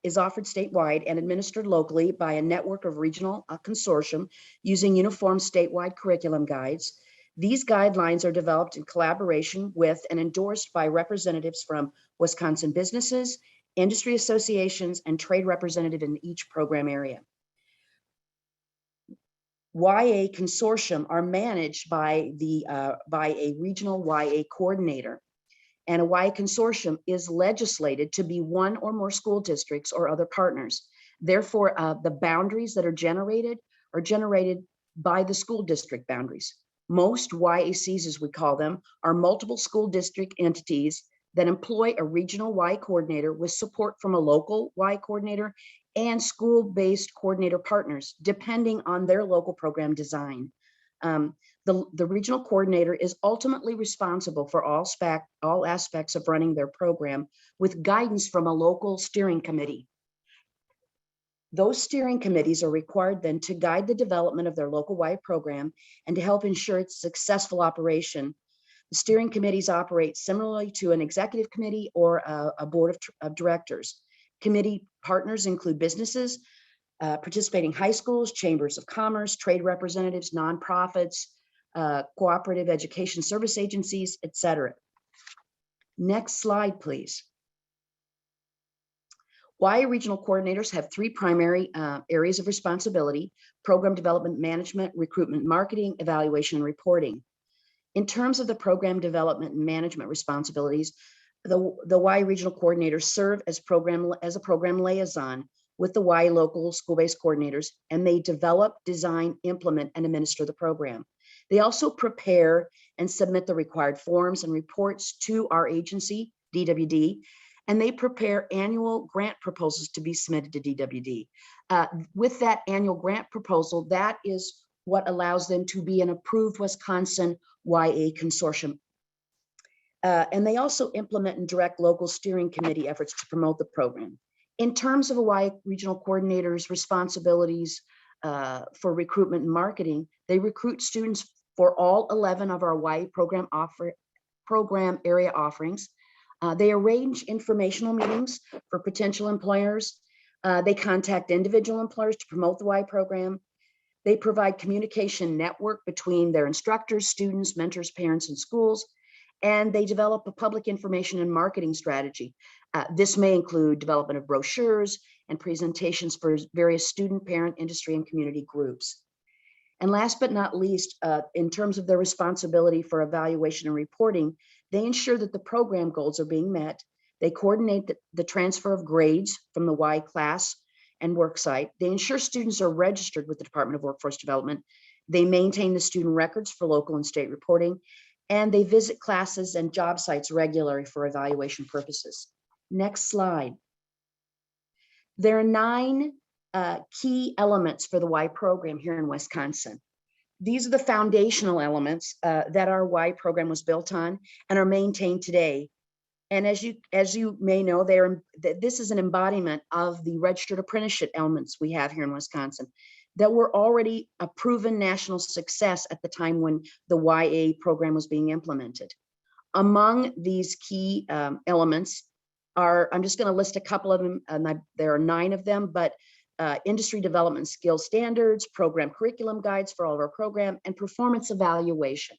and administered locally by a network of regional consortium using uniform statewide curriculum guides. These guidelines are developed in collaboration with and endorsed by representatives from Wisconsin businesses, industry associations, and trade representative in each program area. YA consortium are managed by a regional YA coordinator, and a YA consortium is legislated to be 1 or more school districts or other partners. Therefore, the boundaries that are generated by the school district boundaries. Most YACs, as we call them, are multiple school district entities that employ a regional Y coordinator with support from a local Y coordinator and school-based coordinator partners, depending on their local program design. The regional coordinator is ultimately responsible for all aspects of running their program with guidance from a local steering committee. Those steering committees are required then to guide the development of their local Y program and to help ensure its successful operation. The steering committees operate similarly to an executive committee or a board of directors. Committee partners include businesses, participating high schools, chambers of commerce, trade representatives, nonprofits, cooperative education service agencies, etc. Next slide, please. YA regional coordinators have three primary areas of responsibility: program development management, recruitment marketing, evaluation, and reporting. In terms of the program development and management responsibilities, the YA regional coordinators serve as a program liaison with the YA local school-based coordinators, and they develop, design, implement, and administer the program. They also prepare and submit the required forms and reports to our agency, DWD, and they prepare annual grant proposals to be submitted to DWD. With that annual grant proposal, that is what allows them to be an approved Wisconsin YA consortium. And they implement and direct local steering committee efforts to promote the program. In terms of a YA regional coordinator's responsibilities for recruitment and marketing, they recruit students for all 11 of our YA program area offerings. They arrange informational meetings for potential employers. They contact individual employers to promote the YA program. They provide communication network between their instructors, students, mentors, parents, and schools. And they develop a public information and marketing strategy. This may include development of brochures and presentations for various student, parent, industry, and community groups. And last but not least, in terms of their responsibility for evaluation and reporting, they ensure that the program goals are being met. They coordinate the transfer of grades from the Y class and worksite. They ensure students are registered with the Department of Workforce Development. They maintain the student records for local and state reporting, and they visit classes and job sites regularly for evaluation purposes. Next slide. There are 9 key elements for the Y program here in Wisconsin. These are the foundational elements that our Y program was built on and are maintained today. And as you may know, this is an embodiment of the registered apprenticeship elements we have here in Wisconsin that were already a proven national success at the time when the YA program was being implemented. Among these key elements are, I'm just going to list a couple of them, and there are 9 of them, but industry development skill standards, program curriculum guides for all of our program, and performance evaluation.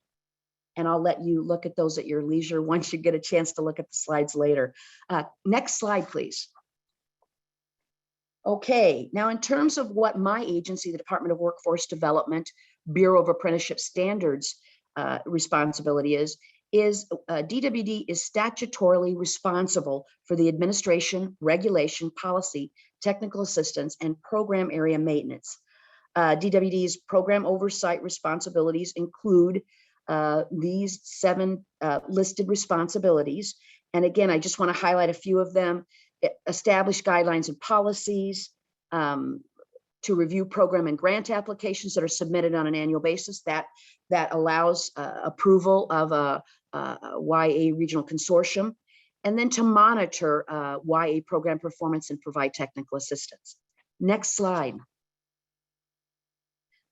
And I'll let you look at those at your leisure once you get a chance to look at the slides later. Next slide, please. Okay, now in terms of what my agency, the Department of Workforce Development, Bureau of Apprenticeship Standards responsibility is DWD is statutorily responsible for the administration, regulation, policy, technical assistance, and program area maintenance. DWD's program oversight responsibilities include these 7 listed responsibilities. And again, I just want to highlight a few of them. Establish guidelines and policies, to review program and grant applications that are submitted on an annual basis. That allows approval of a YA regional consortium, and then to monitor YA program performance and provide technical assistance. Next slide.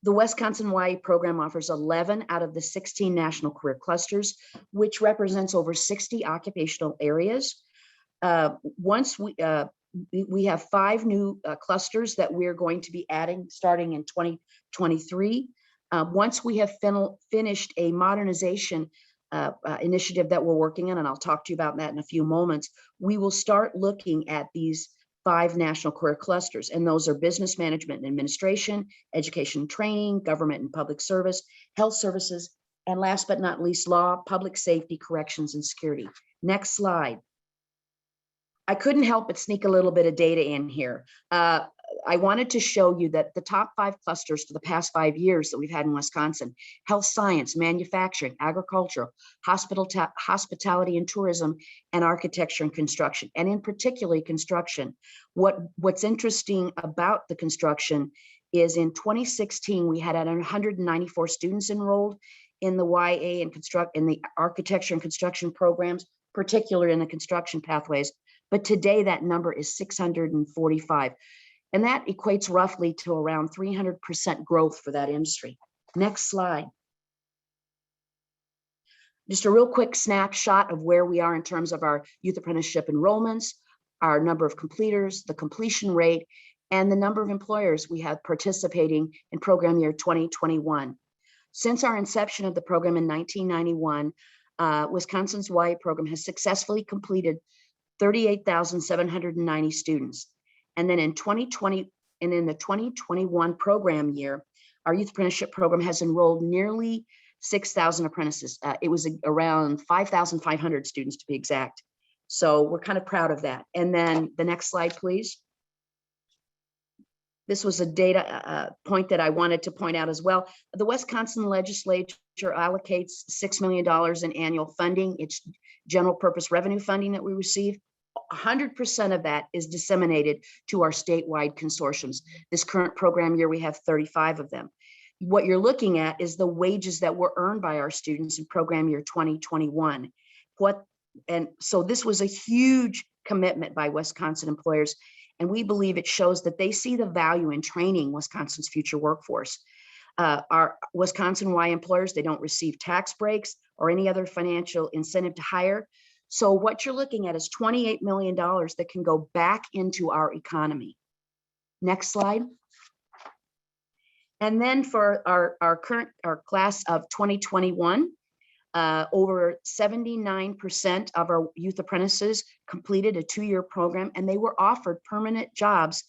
The Wisconsin YA program offers 11 out of the 16 national career clusters, which represents over 60 occupational areas. We have 5 new clusters that we're going to be adding starting in 2023. Once we have finished a modernization initiative that we're working on, and I'll talk to you about that in a few moments, we will start looking at these 5 national career clusters, and those are business management and administration, education and training, government and public service, health services, and last but not least, law, public safety, corrections, and security. Next slide. I couldn't help but sneak a little bit of data in here. I wanted to show you that the top 5 clusters for the past 5 years that we've had in Wisconsin: health science, manufacturing, agriculture, hospitality and tourism, and architecture and construction, and in particularly construction. What's interesting about the construction is in 2016, we had 194 students enrolled in the YA and in the architecture and construction programs, particularly in the construction pathways. But today that number is 645. And that equates roughly to around 300% growth for that industry. Next slide. Just a real quick snapshot of where we are in terms of our youth apprenticeship enrollments, our number of completers, the completion rate, and the number of employers we have participating in program year 2021. Since our inception of the program in 1991, Wisconsin's YA program has successfully completed 38,790 students. And then in 2020, and in the 2021 program year, our youth apprenticeship program has enrolled nearly 6,000 apprentices. It was around 5,500 students to be exact. So we're kind of proud of that. And then the next slide, please. This was a data point that I wanted to point out as well. The Wisconsin legislature allocates $6 million in annual funding. It's general purpose revenue funding that we receive. 100% of that is disseminated to our statewide consortiums. This current program year, we have 35 of them. What you're looking at is the wages that were earned by our students in program year 2021. And so this was a huge commitment by Wisconsin employers. And we believe it shows that they see the value in training Wisconsin's future workforce. Our Wisconsin Y employers, they don't receive tax breaks or any other financial incentive to hire. So what you're looking at is $28 million that can go back into our economy. Next slide. And then for our class of 2021, over 79% of our youth apprentices completed a 2-year program, and they were offered permanent jobs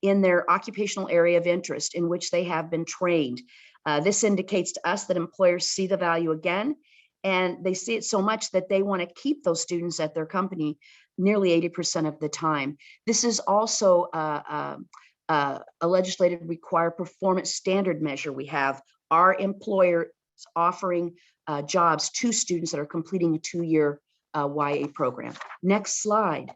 in their occupational area of interest in which they have been trained. This indicates to us that employers see the value again, and they see it so much that they want to keep those students at their company nearly 80% of the time. This is also a legislative required performance standard measure. We have our employer offering jobs to students that are completing a 2-year YA program. Next slide.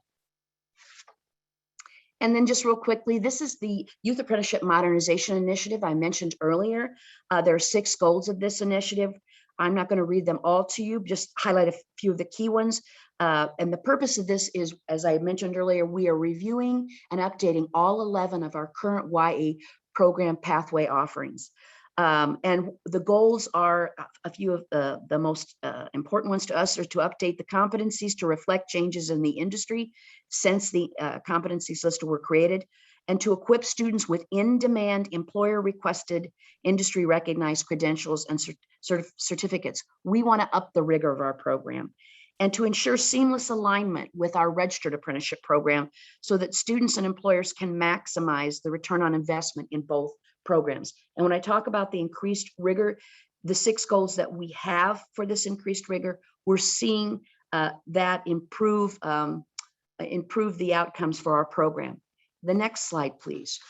And then just real quickly, this is the Youth Apprenticeship Modernization Initiative I mentioned earlier. There are 6 goals of this initiative. I'm not going to read them all to you, just highlight a few of the key ones. And the purpose of this is, as I mentioned earlier, we are reviewing and updating all 11 of our current YA program pathway offerings. And the goals are a few of the most important ones to us are to update the competencies to reflect changes in the industry since the competencies list were created, and to equip students with in-demand employer requested industry recognized credentials and certificates. We want to up the rigor of our program, and to ensure seamless alignment with our registered apprenticeship program so that students and employers can maximize the return on investment in both programs. And when I talk about the increased rigor, the 6 goals that we have for this increased rigor, we're seeing that improve the outcomes for our program. The next slide, please.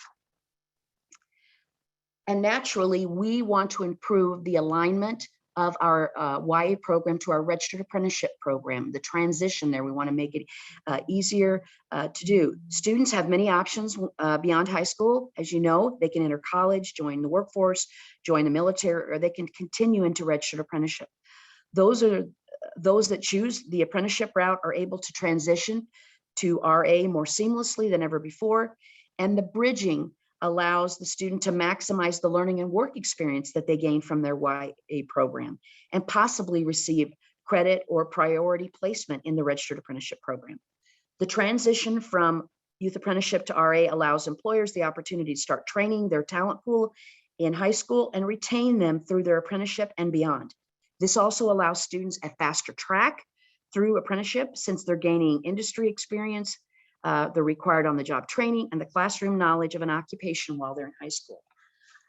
And naturally, we want to improve the alignment of our YA program to our registered apprenticeship program. The transition there, we want to make it easier to do. Students have many options beyond high school. As you know, they can enter college, join the workforce, join the military, or they can continue into registered apprenticeship. Those that choose the apprenticeship route are able to transition to RA more seamlessly than ever before. And the bridging allows the student to maximize the learning and work experience that they gain from their YA program and possibly receive credit or priority placement in the registered apprenticeship program. The transition from youth apprenticeship to RA allows employers the opportunity to start training their talent pool in high school and retain them through their apprenticeship and beyond. This also allows students a faster track through apprenticeship since they're gaining industry experience, the required on-the-job training, and the classroom knowledge of an occupation while they're in high school.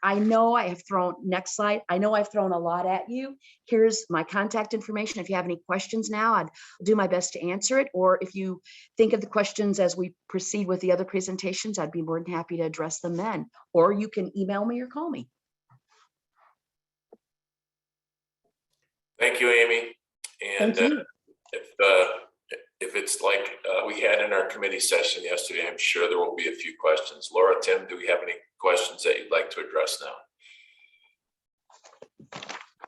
I know I have thrown, next slide, I know I've thrown a lot at you. Here's my contact information. If you have any questions now, I'd do my best to answer it. Or if you think of the questions as we proceed with the other presentations, I'd be more than happy to address them then. Or you can email me or call me. Thank you, Amy. And Thank you. If it's like we had in our committee session yesterday, I'm sure there will be a few questions. Laura, Tim, do we have any questions that you'd like to address now?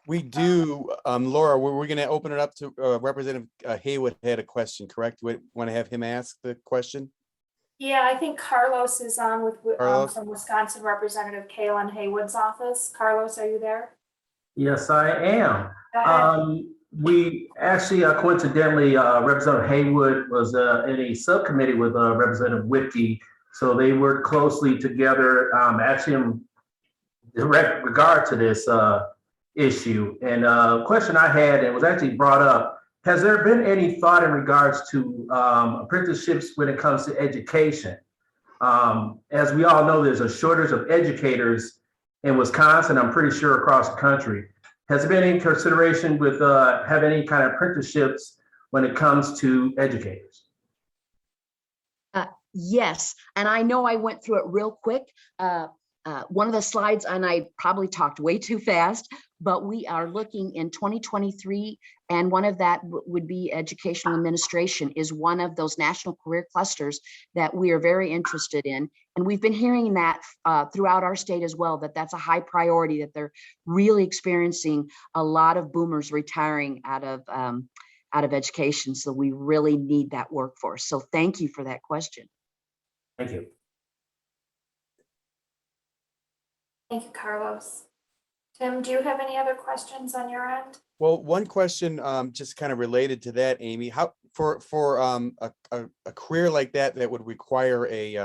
We do. Laura, we're going to open it up to Representative Haywood had a question, correct? We want to have him ask the question? Yeah, I think Carlos is on with Carlos? from Wisconsin Representative Kaylin Haywood's office. Carlos, are you there? Yes, I am. Go ahead. We actually, coincidentally, Representative Haywood was in a subcommittee with Representative Whitkey So they work closely together, actually in direct regard to this issue. And a question I had, and was actually brought up, has there been any thought in regards to apprenticeships when it comes to education? As we all know, there's a shortage of educators in Wisconsin, I'm pretty sure across the country. Has there been any consideration with having any kind of apprenticeships when it comes to educators? Yes, and I know I went through it real quick. One of the slides, and I probably talked way too fast, but we are looking in 2023, and one of that would be educational administration is one of those national career clusters that we are very interested in. And we've been hearing that throughout our state as well, that that's a high priority, that they're really experiencing a lot of boomers retiring out of education. So we really need that workforce. So thank you for that question. Thank you. Thank you, Carlos. Tim, do you have any other questions on your end? Well, one question, just kind of related to that, Amy, how for a career like that would require a,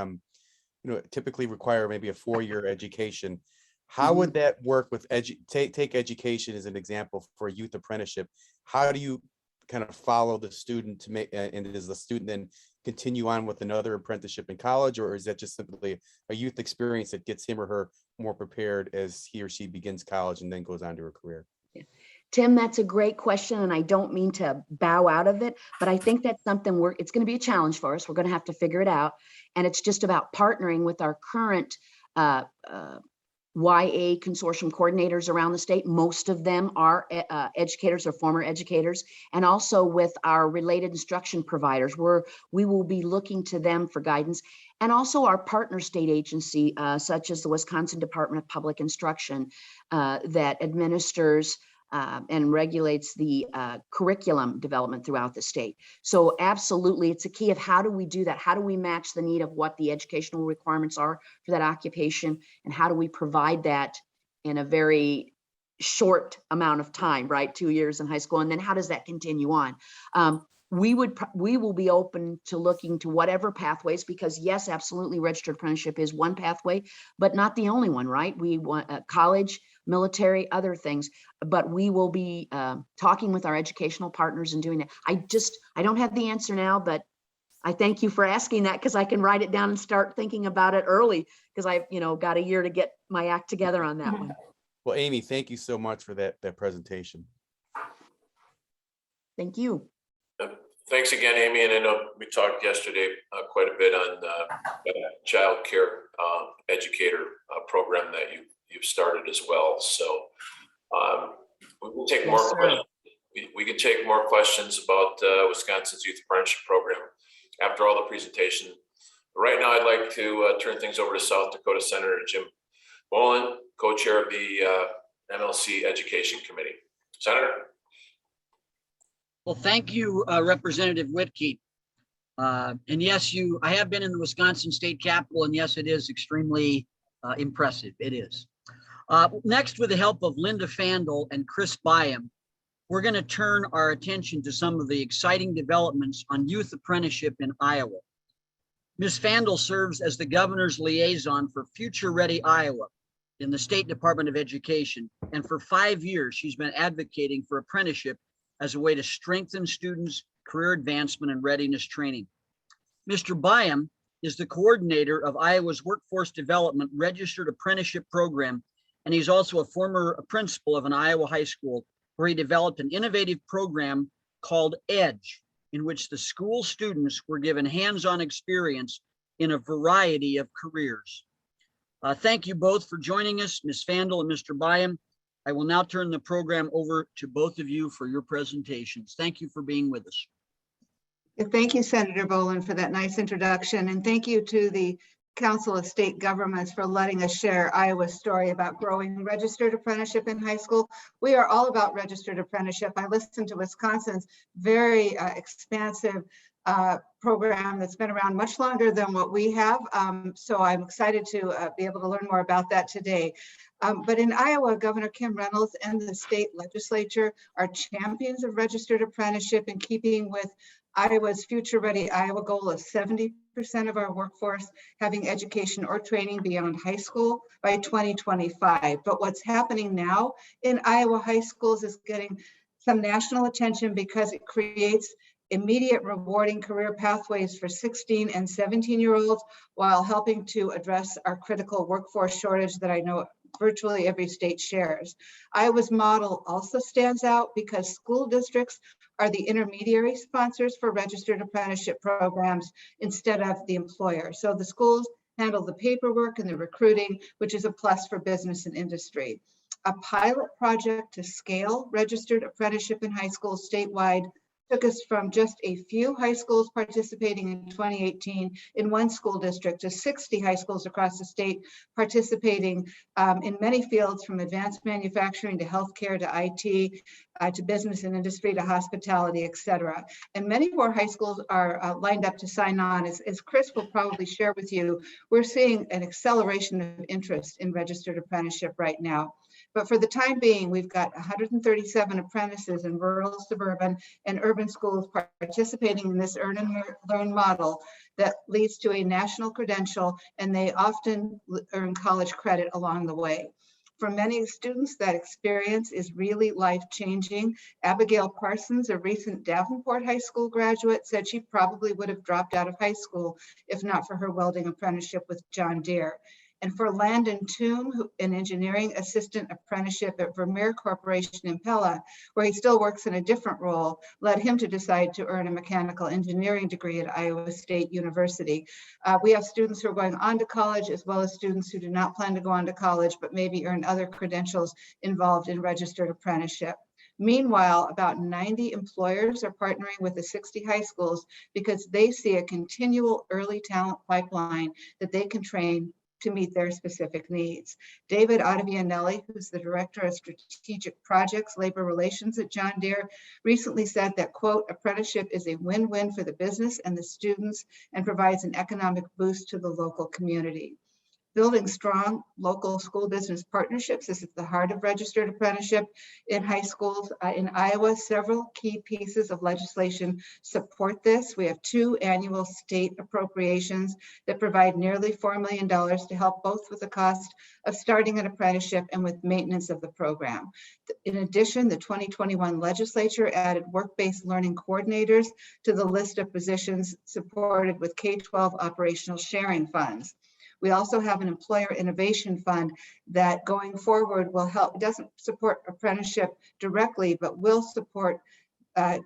typically require maybe a 4-year education. How would that work with take education as an example for a youth apprenticeship? How do you kind of follow the student to make, and does the student then continue on with another apprenticeship in college, or is that just simply a youth experience that gets him or her more prepared as he or she begins college and then goes on to a career? Tim, that's a great question, and I don't mean to bow out of it, but I think that's something it's going to be a challenge for us. We're going to have to figure it out, and it's just about partnering with our current YA consortium coordinators around the state. Most of them are educators or former educators, and also with our related instruction providers, we will be looking to them for guidance, and also our partner state agency, such as the Wisconsin Department of Public Instruction, that administers and regulates the curriculum development throughout the state. So absolutely, it's a key of how do we do that? How do we match the need of what the educational requirements are for that occupation? And how do we provide that in a very short amount of time, right? 2 years in high school. And then how does that continue on? We will be open to looking to whatever pathways, because yes, absolutely, registered apprenticeship is one pathway, but not the only one, right? We want college, military, other things, but we will be talking with our educational partners and doing that. I don't have the answer now, but I thank you for asking that, because I can write it down and start thinking about it early, because I've got a year to get my act together on that one. Well, Amy, thank you so much for that presentation. Thank you. Thanks again, Amy. And I know we talked yesterday quite a bit on the child care educator program that you've started as well. So we can take more questions. We can take more questions about Wisconsin's Youth Apprenticeship Program after all the presentation. Right now, I'd like to turn things over to South Dakota Senator Jim Boland, co-chair of the MLC Education Committee. Senator. Well, thank you, Representative Whitkey. And yes, I have been in the Wisconsin State Capitol, and yes, it is extremely impressive. It is. Next, with the help of Linda Fandel and Chris Byam, we're going to turn our attention to some of the exciting developments on youth apprenticeship in Iowa. Ms. Fandel serves as the governor's liaison for Future Ready Iowa in the State Department of Education, and for 5 years, she's been advocating for apprenticeship as a way to strengthen students' career advancement and readiness training. Mr. Byam is the coordinator of Iowa's Workforce Development Registered Apprenticeship Program, and he's also a former principal of an Iowa high school where he developed an innovative program called EDGE, in which the school students were given hands-on experience in a variety of careers. Thank you both for joining us, Ms. Fandel and Mr. Byam. I will now turn the program over to both of you for your presentations. Thank you for being with us. Thank you, Senator Boland, for that nice introduction. And thank you to the Council of State Governments for letting us share Iowa's story about growing registered apprenticeship in high school. We are all about registered apprenticeship. I listened to Wisconsin's very expansive program that's been around much longer than what we have. So I'm excited to be able to learn more about that today. But in Iowa, Governor Kim Reynolds and the state legislature are champions of registered apprenticeship in keeping with Iowa's Future Ready Iowa goal of 70% of our workforce having education or training beyond high school by 2025. But what's happening now in Iowa high schools is getting some national attention because it creates immediate rewarding career pathways for 16 and 17-year-olds while helping to address our critical workforce shortage that I know virtually every state shares. Iowa's model also stands out because school districts are the intermediary sponsors for registered apprenticeship programs instead of the employer. So the schools handle the paperwork and the recruiting, which is a plus for business and industry. A pilot project to scale registered apprenticeship in high schools statewide took us from just a few high schools participating in 2018 in one school district to 60 high schools across the state participating in many fields, from advanced manufacturing to healthcare to IT to business and industry to hospitality, et cetera. And many more high schools are lined up to sign on. As Chris will probably share with you, we're seeing an acceleration of interest in registered apprenticeship right now. But for the time being, we've got 137 apprentices in rural, suburban, and urban schools participating in this earn and learn model that leads to a national credential, and they often earn college credit along the way. For many students, that experience is really life-changing. Abigail Parsons, a recent Davenport High School graduate, said she probably would have dropped out of high school if not for her welding apprenticeship with John Deere. And for Landon Toome, an engineering assistant apprenticeship at Vermeer Corporation in Pella, where he still works in a different role, led him to decide to earn a mechanical engineering degree at Iowa State University. We have students who are going on to college, as well as students who do not plan to go on to college, but maybe earn other credentials involved in registered apprenticeship. Meanwhile, about 90 employers are partnering with the 60 high schools because they see a continual early talent pipeline that they can train to meet their specific needs. David Ottavianelli, who's the Director of Strategic Projects, Labor Relations at John Deere, recently said that, quote, apprenticeship is a win-win for the business and the students and provides an economic boost to the local community. Building strong local school business partnerships is at the heart of registered apprenticeship in high schools. In Iowa, several key pieces of legislation support this. We have 2 annual state appropriations that provide nearly $4 million to help both with the cost of starting an apprenticeship and with maintenance of the program. In addition, the 2021 legislature added work-based learning coordinators to the list of positions supported with K-12 operational sharing funds. We also have an employer innovation fund that going forward will help. It doesn't support apprenticeship directly, but will support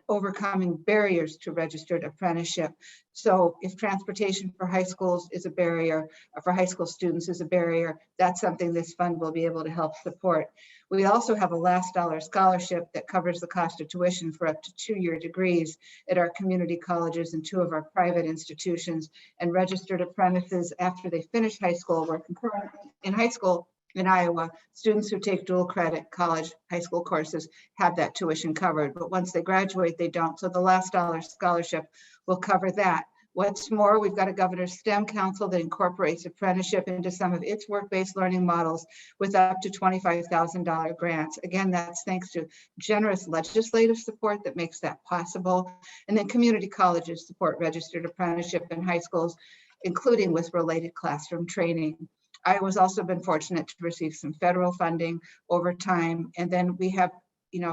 overcoming barriers to registered apprenticeship. So if transportation for high schools is a barrier, for high school students is a barrier, that's something this fund will be able to help support. We also have a last dollar scholarship that covers the cost of tuition for up to 2-year degrees at our community colleges and 2 of our private institutions. And registered apprentices, after they finish high school, work concurrently in high school in Iowa, students who take dual credit college high school courses have that tuition covered, but once they graduate, they don't. So the last dollar scholarship will cover that. What's more, we've got a governor's STEM council that incorporates apprenticeship into some of its work-based learning models with up to $25,000 grants. Again, that's thanks to generous legislative support that makes that possible. And then community colleges support registered apprenticeship in high schools, including with related classroom training. Iowa's also been fortunate to receive some federal funding over time. And then we have,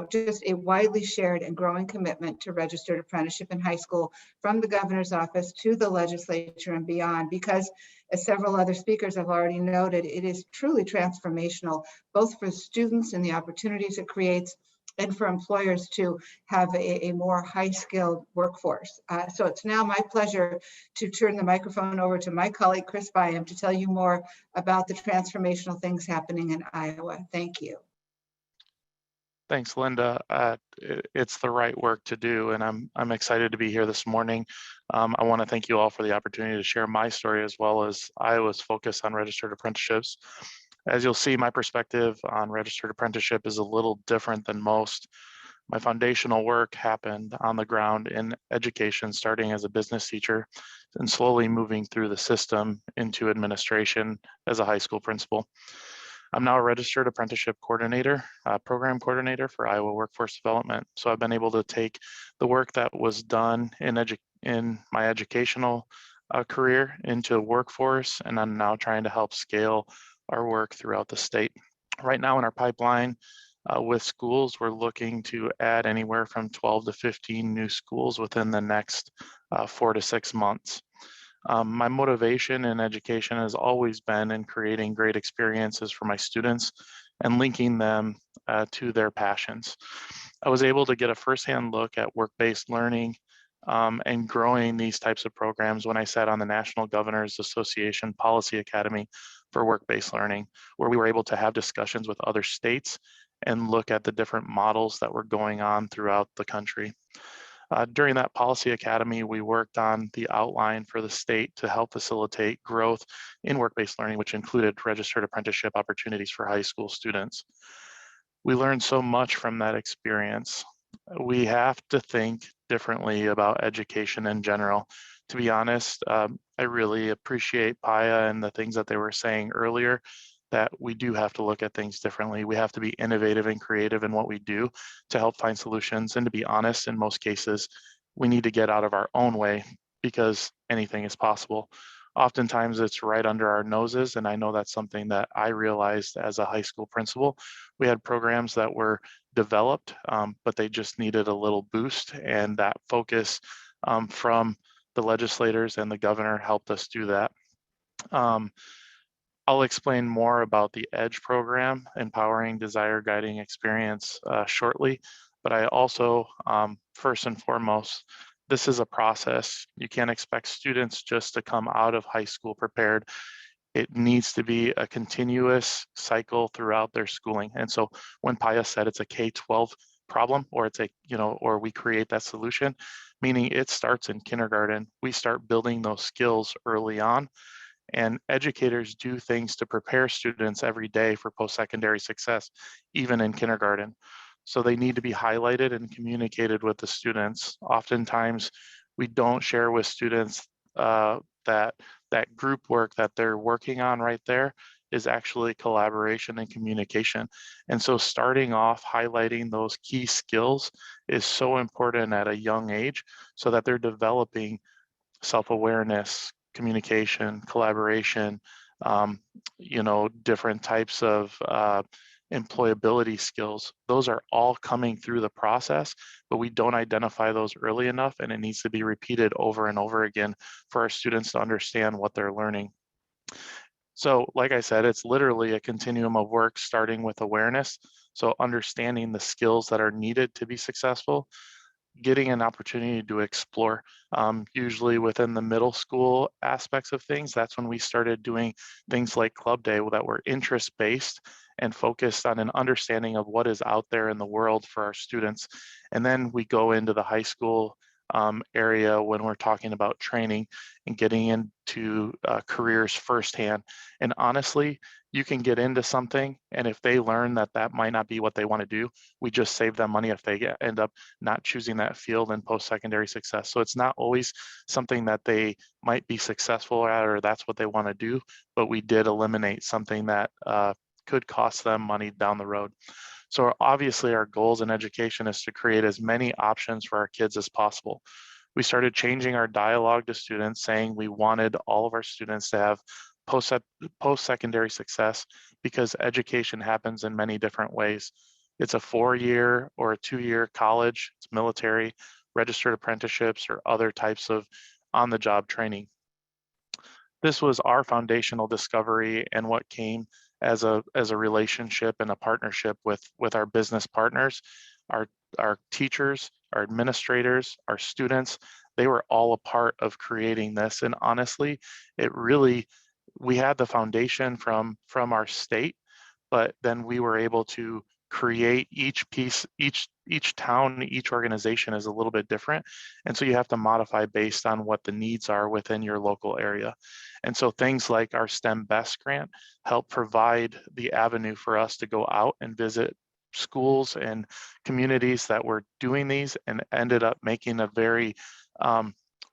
just a widely shared and growing commitment to registered apprenticeship in high school from the governor's office to the legislature and beyond, because as several other speakers have already noted, it is truly transformational, both for students and the opportunities it creates, and for employers to have a more high-skilled workforce. So it's now my pleasure to turn the microphone over to my colleague, Chris Byam, to tell you more about the transformational things happening in Iowa. Thank you. Thanks, Linda. It's the right work to do, and I'm excited to be here this morning. I want to thank you all for the opportunity to share my story as well as Iowa's focus on registered apprenticeships. As you'll see, my perspective on registered apprenticeship is a little different than most. My foundational work happened on the ground in education, starting as a business teacher and slowly moving through the system into administration as a high school principal. I'm now a registered apprenticeship coordinator, program coordinator for Iowa Workforce Development. So I've been able to take the work that was done in my educational career into workforce, and I'm now trying to help scale our work throughout the state. Right now in our pipeline with schools, we're looking to add anywhere from 12 to 15 new schools within the next 4 to 6 months. My motivation in education has always been in creating great experiences for my students and linking them to their passions. I was able to get a firsthand look at work-based learning and growing these types of programs when I sat on the National Governors Association Policy Academy for Work-Based Learning, where we were able to have discussions with other states and look at the different models that were going on throughout the country. During that Policy Academy, we worked on the outline for the state to help facilitate growth in work-based learning, which included registered apprenticeship opportunities for high school students. We learned so much from that experience. We have to think differently about education in general. To be honest, I really appreciate Paya and the things that they were saying earlier, that we do have to look at things differently. We have to be innovative and creative in what we do to help find solutions. And to be honest, in most cases, we need to get out of our own way because anything is possible. Oftentimes it's right under our noses. And I know that's something that I realized as a high school principal. We had programs that were developed, but they just needed a little boost, and that focus from the legislators and the governor helped us do that. I'll explain more about the EDGE program, Empowering Desire Guiding Experience, shortly, but I also, first and foremost, this is a process. You can't expect students just to come out of high school prepared. It needs to be a continuous cycle throughout their schooling. And so when Paya said it's a K-12 problem, or it's a, or we create that solution, meaning it starts in kindergarten. We start building those skills early on. And educators do things to prepare students every day for post-secondary success, even in kindergarten. So they need to be highlighted and communicated with the students. Oftentimes, we don't share with students that group work that they're working on right there is actually collaboration and communication. And so starting off highlighting those key skills is so important at a young age, so that they're developing self-awareness, communication, collaboration, different types of employability skills. Those are all coming through the process, but we don't identify those early enough, and it needs to be repeated over and over again for our students to understand what they're learning. So like I said, it's literally a continuum of work, starting with awareness. So understanding the skills that are needed to be successful, getting an opportunity to explore, usually within the middle school aspects of things. That's when we started doing things like Club Day that were interest-based and focused on an understanding of what is out there in the world for our students. And then we go into the high school area when we're talking about training and getting into careers firsthand. And honestly, you can get into something, and if they learn that that might not be what they want to do, we just save them money if they end up not choosing that field in post-secondary success. So it's not always something that they might be successful at, or that's what they want to do, but we did eliminate something that could cost them money down the road. So obviously our goals in education is to create as many options for our kids as possible. We started changing our dialogue to students, saying we wanted all of our students to have post-secondary success, because education happens in many different ways. It's a 4-year or a 2-year college, it's military, registered apprenticeships, or other types of on-the-job training. This was our foundational discovery, and what came as a relationship and a partnership with our business partners, our teachers, our administrators, our students. They were all a part of creating this. And honestly, we had the foundation from our state, but then we were able to create each piece, each town, each organization is a little bit different. And so you have to modify based on what the needs are within your local area. And so things like our STEM Best grant help provide the avenue for us to go out and visit schools and communities that were doing these, and ended up making a very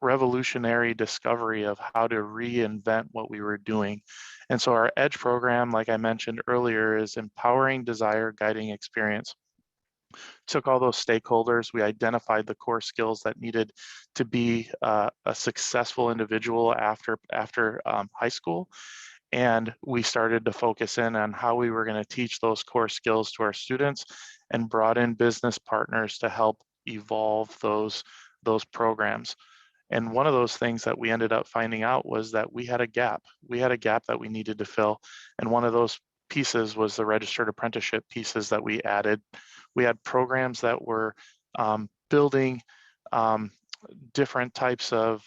revolutionary discovery of how to reinvent what we were doing. And so our EDGE program, like I mentioned earlier, is Empowering Desire Guiding Experience. took all those stakeholders, we identified the core skills that needed to be a successful individual after high school. And we started to focus in on how we were going to teach those core skills to our students, and brought in business partners to help evolve those programs. And one of those things that we ended up finding out was that we had a gap. We had a gap that we needed to fill. And one of those pieces was the registered apprenticeship pieces that we added. We had programs that were building different types of,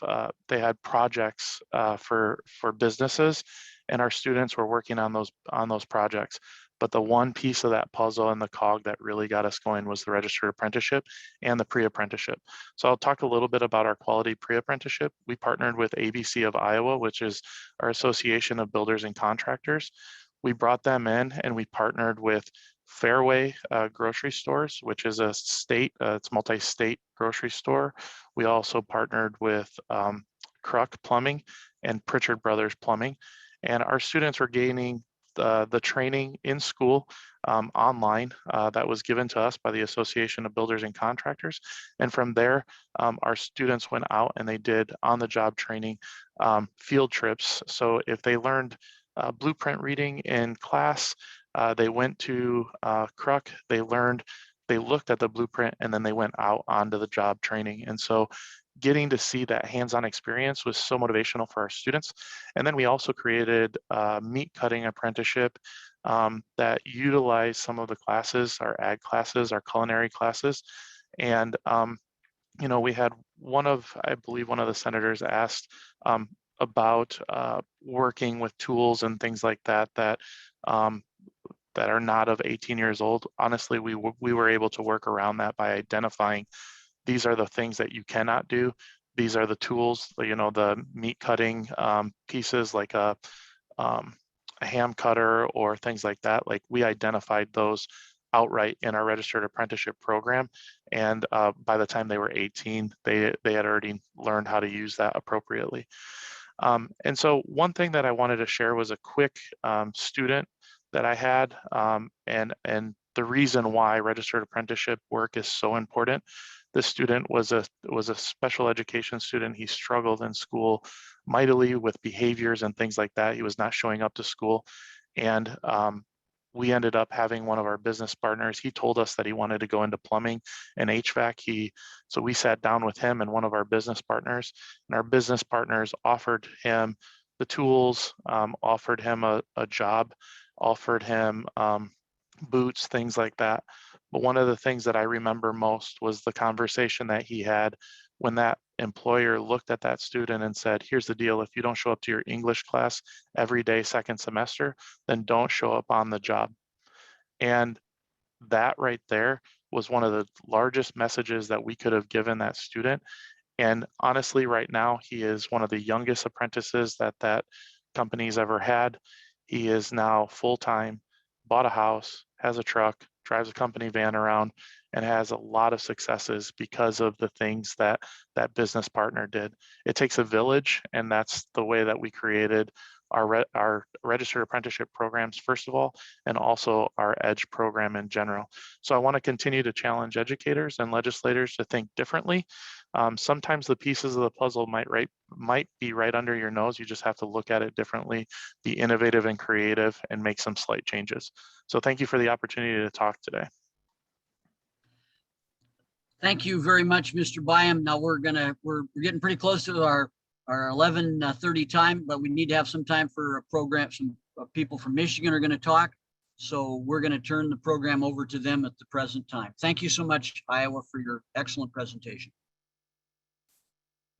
they had projects for businesses, and our students were working on those projects. But the one piece of that puzzle and the cog that really got us going was the registered apprenticeship and the pre-apprenticeship. So I'll talk a little bit about our quality pre-apprenticeship. We partnered with ABC of Iowa, which is our Association of Builders and Contractors. We brought them in, and we partnered with Fairway grocery stores, which is a state, it's multi-state grocery store. We also partnered with Kruk Plumbing and Pritchard Brothers Plumbing. And our students were gaining the training in school online that was given to us by the Association of Builders and Contractors. And from there, our students went out and they did on-the-job training field trips. So if they learned blueprint reading in class, they went to Kruk, they looked at the blueprint, and then they went out onto the job training. And so getting to see that hands-on experience was so motivational for our students. And then we also created a meat cutting apprenticeship that utilized some of the classes, our ag classes, our culinary classes. And, you know, we had I believe one of the senators asked about working with tools and things like that, that are not of 18 years old. Honestly, we were able to work around that by identifying these are the things that you cannot do. These are the tools, you know, the meat cutting pieces like a ham cutter or things like that. Like, we identified those outright in our registered apprenticeship program. And by the time they were 18, they had already learned how to use that appropriately. And so one thing that I wanted to share was a quick student that I had, and the reason why registered apprenticeship work is so important. This student was a special education student. He struggled in school mightily with behaviors and things like that. He was not showing up to school. And we ended up having one of our business partners. He told us that he wanted to go into plumbing and HVAC. So we sat down with him and one of our business partners, and our business partners offered him the tools, offered him a job, offered him boots, things like that. But one of the things that I remember most was the conversation that he had when that employer looked at that student and said, here's the deal, if you don't show up to your English class every day second semester, then don't show up on the job. And that right there was one of the largest messages that we could have given that student. And honestly, right now, he is one of the youngest apprentices that company's ever had. He is now full-time, bought a house, has a truck, drives a company van around, and has a lot of successes because of the things that business partner did. It takes a village, and that's the way that we created our registered apprenticeship programs, first of all, and also our EDGE program in general. So I want to continue to challenge educators and legislators to think differently. Sometimes the pieces of the puzzle might be right under your nose. You just have to look at it differently, be innovative and creative, and make some slight changes. So thank you for the opportunity to talk today. Thank you very much, Mr. Byam. Now we're getting pretty close to our 11:30 time, but we need to have some time for a program. Some people from Michigan are going to talk. So we're going to turn the program over to them at the present time. Thank you so much, Iowa, for your excellent presentation.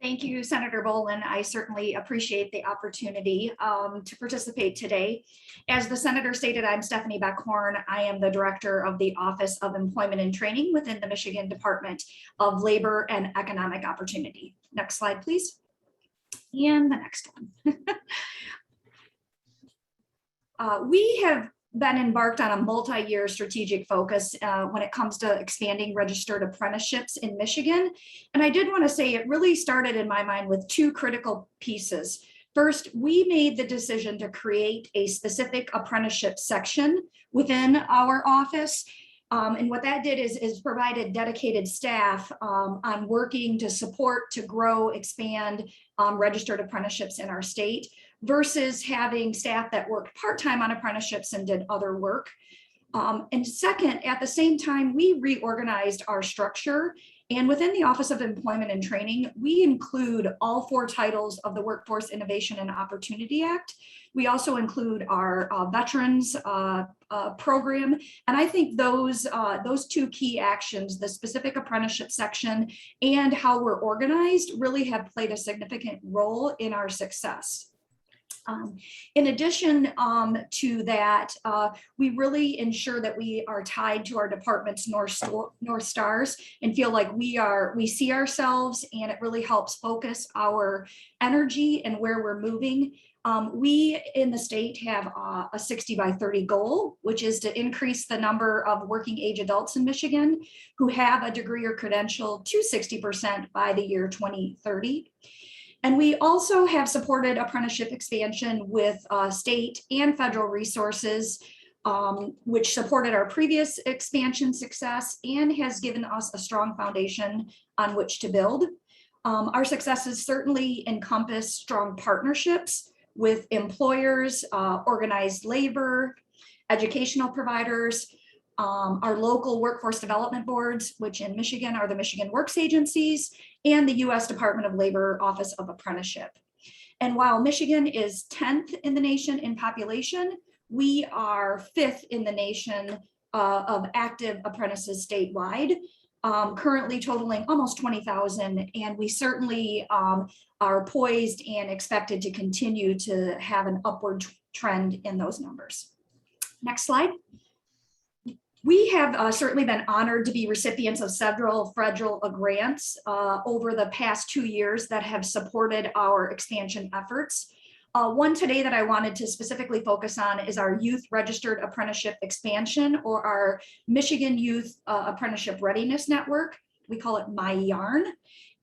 Thank you, Senator Bolin. I certainly appreciate the opportunity to participate today. As the Senator stated, I'm Stephanie Backhorn. I am the Director of the Office of Employment and Training within the Michigan Department of Labor and Economic Opportunity. Next slide, please. And the next one. We have been embarked on a multi-year strategic focus when it comes to expanding registered apprenticeships in Michigan. And I did want to say it really started in my mind with two critical pieces. First, we made the decision to create a specific apprenticeship section within our office And what that did is provided dedicated staff on working to support, to grow, expand registered apprenticeships in our state versus having staff that worked part-time on apprenticeships and did other work. And second, at the same time, we reorganized our structure. And within the Office of Employment and Training, we include all 4 titles of the Workforce Innovation and Opportunity Act. We also include our veterans program. And I think those 2 key actions, the specific apprenticeship section and how we're organized, really have played a significant role in our success. In addition to that, we really ensure that we are tied to our department's North Stars and feel like we see ourselves, and it really helps focus our energy and where we're moving. We in the state have a 60 by 30 goal, which is to increase the number of working age adults in Michigan who have a degree or credential to 60% by the year 2030. And we also have supported apprenticeship expansion with state and federal resources, which supported our previous expansion success and has given us a strong foundation on which to build. Our successes certainly encompass strong partnerships with employers, organized labor, educational providers, our local workforce development boards, which in Michigan are the Michigan Works Agencies, and the U.S. Department of Labor Office of Apprenticeship. And while Michigan is 10th in the nation in population, we are 5th in the nation of active apprentices statewide, currently totaling almost 20,000. And we certainly are poised and expected to continue to have an upward trend in those numbers. Next slide. We have certainly been honored to be recipients of several federal grants over the past 2 years that have supported our expansion efforts. One today that I wanted to specifically focus on is our Youth Registered Apprenticeship Expansion, or our Michigan Youth Apprenticeship Readiness Network. We call it My Yarn.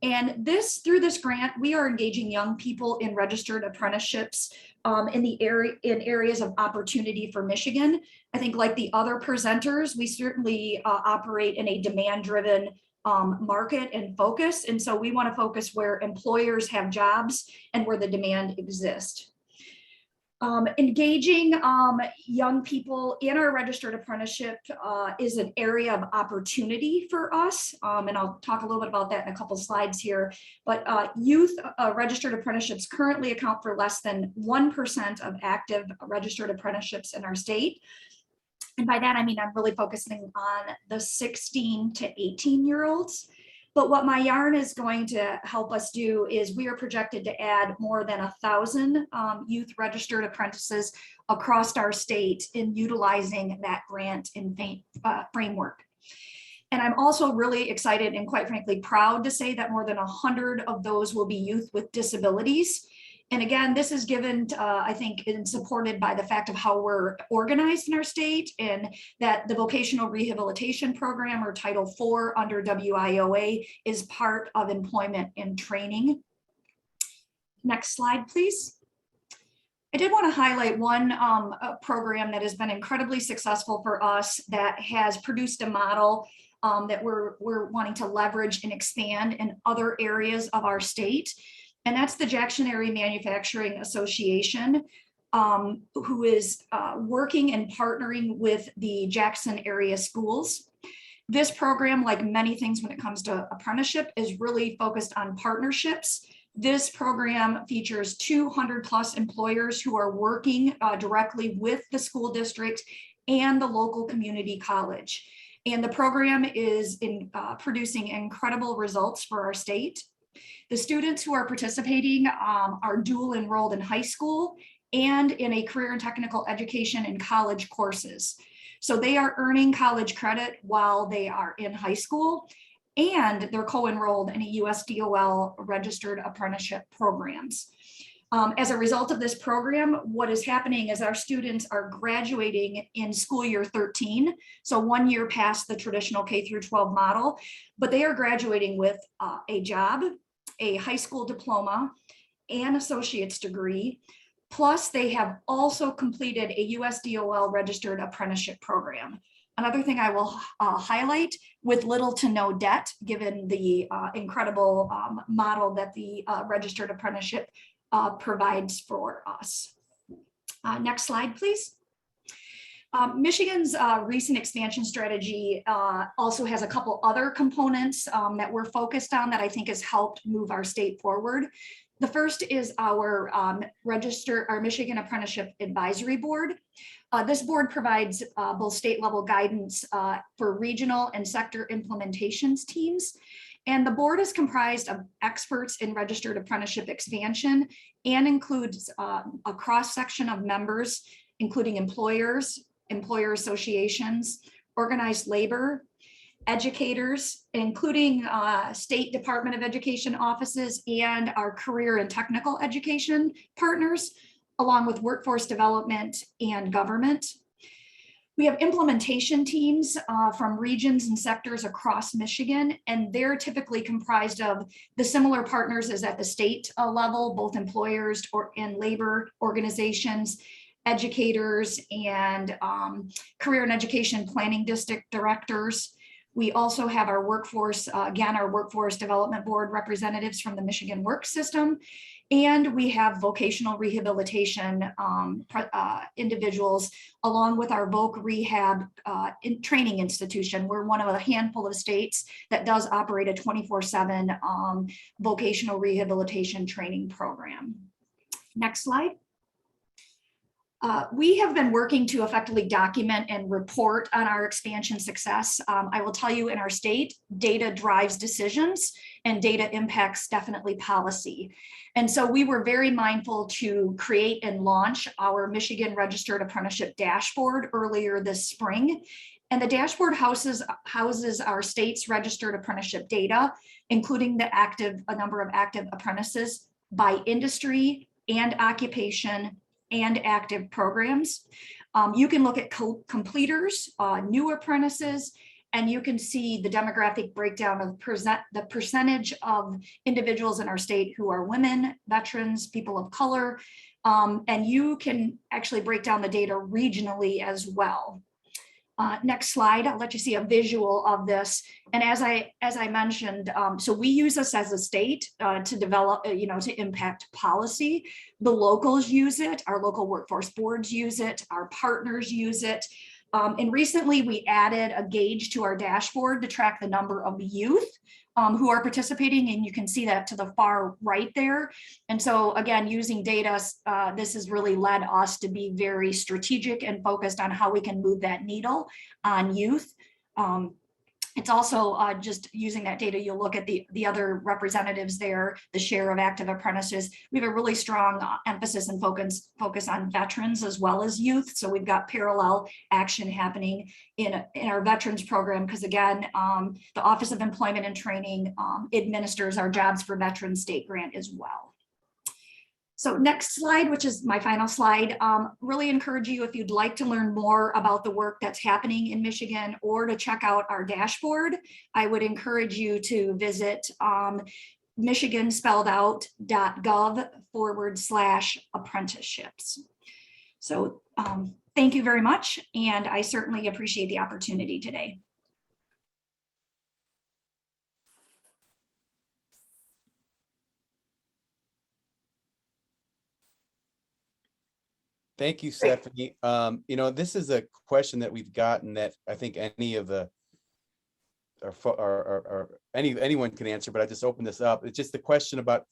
And through this grant, we are engaging young people in registered apprenticeships in areas of opportunity for Michigan. I think, like the other presenters, we certainly operate in a demand-driven market and focus. And so we want to focus where employers have jobs and where the demand exists. Engaging young people in our registered apprenticeship is an area of opportunity for us. And I'll talk a little bit about that in a couple slides here. But youth registered apprenticeships currently account for less than 1% of active registered apprenticeships in our state. And by that, I mean, I'm really focusing on the 16 to 18-year-olds. But what My Yarn is going to help us do is we are projected to add more than 1,000 youth registered apprentices across our state in utilizing that grant and framework. And I'm also really excited and, quite frankly, proud to say that more than 100 of those will be youth with disabilities. And again, this is given, I think, and supported by the fact of how we're organized in our state, and that the vocational rehabilitation program, or Title IV under WIOA, is part of employment and training. Next slide, please. I did want to highlight one program that has been incredibly successful for us, that has produced a model that we're wanting to leverage and expand in other areas of our state. And that's the Jackson Area Manufacturing Association, who is working and partnering with the Jackson area schools. This program, like many things when it comes to apprenticeship, is really focused on partnerships. This program features 200 plus employers who are working directly with the school district and the local community college. And the program is producing incredible results for our state. The students who are participating are dual enrolled in high school and in a career and technical education and college courses. So they are earning college credit while they are in high school, and they're co-enrolled in a USDOL registered apprenticeship programs. As a result of this program, what is happening is our students are graduating in school year 13, so 1 year past the traditional K through 12 model, but they are graduating with a job, a high school diploma, and associate's degree, plus they have also completed a USDOL registered apprenticeship program. Another thing I will highlight, with little to no debt, given the incredible model that the registered apprenticeship provides for us. Next slide, please. Michigan's recent expansion strategy also has a couple other components that we're focused on that I think has helped move our state forward. The first is our Michigan Apprenticeship Advisory Board. This board provides both state level guidance for regional and sector implementations teams. And the board is comprised of experts in registered apprenticeship expansion and includes a cross section of members, including employers, employer associations, organized labor, educators, including State Department of Education offices and our career and technical education partners, along with workforce development and government. We have implementation teams from regions and sectors across Michigan, and they're typically comprised of the similar partners as at the state level, both employers and labor organizations, educators, and career and education planning district directors. We also have our workforce, again, our workforce development board representatives from the Michigan Work System. And we have vocational rehabilitation individuals, along with our Voc Rehab training institution. We're one of a handful of states that does operate a 24/7 vocational rehabilitation training program. Next slide. We have been working to effectively document and report on our expansion success. I will tell you, in our state, data drives decisions and data impacts definitely policy. And so we were very mindful to create and launch our Michigan Registered Apprenticeship Dashboard earlier this spring. And the dashboard houses our state's registered apprenticeship data, including a number of active apprentices by industry and occupation and active programs. You can look at completers, new apprentices, and you can see the demographic breakdown of the percentage of individuals in our state who are women, veterans, people of color, and you can actually break down the data regionally as well. Next slide, I'll let you see a visual of this. And as I mentioned, so we use this as a state to develop, to impact policy. The locals use it, our local workforce boards use it, our partners use it. And recently we added a gauge to our dashboard to track the number of youth who are participating, and you can see that to the far right there. And so again, using data, this has really led us to be very strategic and focused on how we can move that needle on youth. It's also just using that data, you'll look at the other representatives there, the share of active apprentices. We have a really strong emphasis and focus on veterans as well as youth. So we've got parallel action happening in our veterans program, because again, the Office of Employment and Training administers our Jobs for Veterans state grant as well. So next slide, which is my final slide, really encourage you, if you'd like to learn more about the work that's happening in Michigan or to check out our dashboard, I would encourage you to visit michiganspelledout.gov/apprenticeships. So thank you very much, and I certainly appreciate the opportunity today. Thank you, Stephanie. This is a question that we've gotten that I think any of the anyone can answer, but I just opened this up. It's just the question about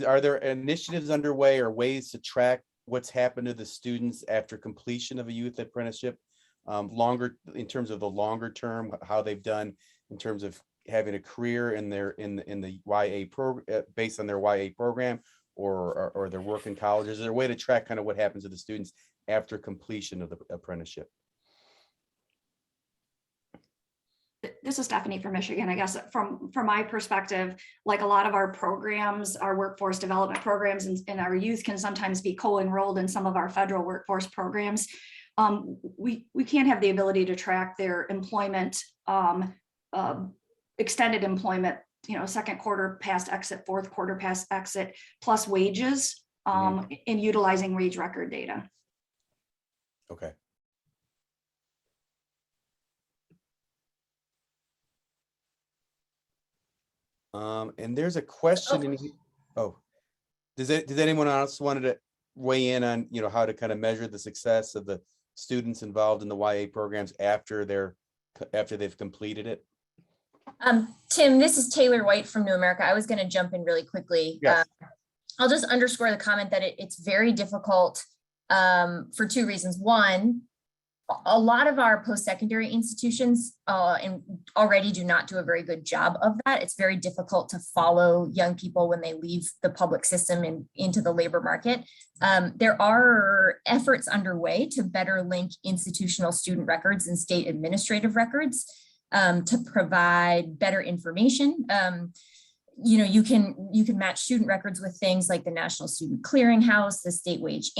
are there initiatives underway or ways to track what's happened to the students after completion of a youth apprenticeship, longer in terms of the longer term, how they've done in terms of having a career in the YA program based on their YA program, or their work in college? Is there a way to track kind of what happens to the students after completion of the apprenticeship? This is Stephanie from Michigan. I guess from my perspective, like a lot of our programs, our workforce development programs and our youth can sometimes be co-enrolled in some of our federal workforce programs. We can't have the ability to track their employment, extended employment, second quarter past exit, fourth quarter past exit, plus wages in utilizing wage record data. Okay. And there's a question in here. Oh, does anyone else wanted to weigh in on, you know, how to kind of measure the success of the students involved in the YA programs after they've completed it? Tim, this is Taylor White from New America. I was going to jump in really quickly. Yes. I'll just underscore the comment that it's very difficult for two reasons. One, a lot of our post-secondary institutions and already do not do a very good job of that. It's very difficult to follow young people when they leave the public system and into the labor market. There are efforts underway to better link institutional student records and state administrative records to provide better information. You know, you can match student records with things like the National Student Clearinghouse, the state wage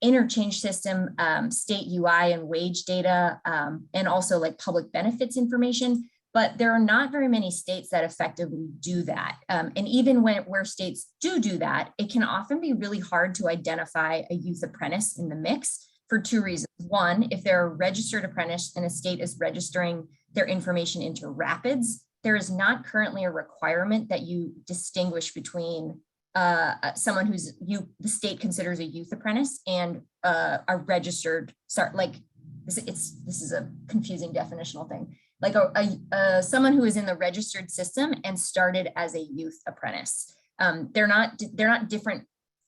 interchange system, state UI and wage data, and also like public benefits information. But there are not very many states that effectively do that. And even where states do that, it can often be really hard to identify a youth apprentice in the mix for two reasons. One, if they're a registered apprentice and a state is registering their information into Rapids, there is not currently a requirement that you distinguish between someone who's the state considers a youth apprentice and a registered, this is a confusing definitional thing, like someone who is in the registered system and started as a youth apprentice. They're not different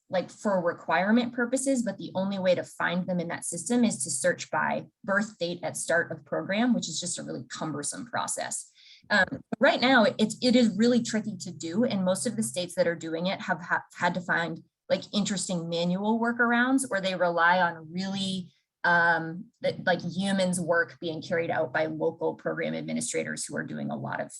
like for requirement purposes, but the only way to find them in that system is to search by birth date at start of program, which is just a really cumbersome process. Right now, it is really tricky to do, and most of the states that are doing it have had to find like interesting manual workarounds, or they rely on really like humans work being carried out by local program administrators who are doing a lot of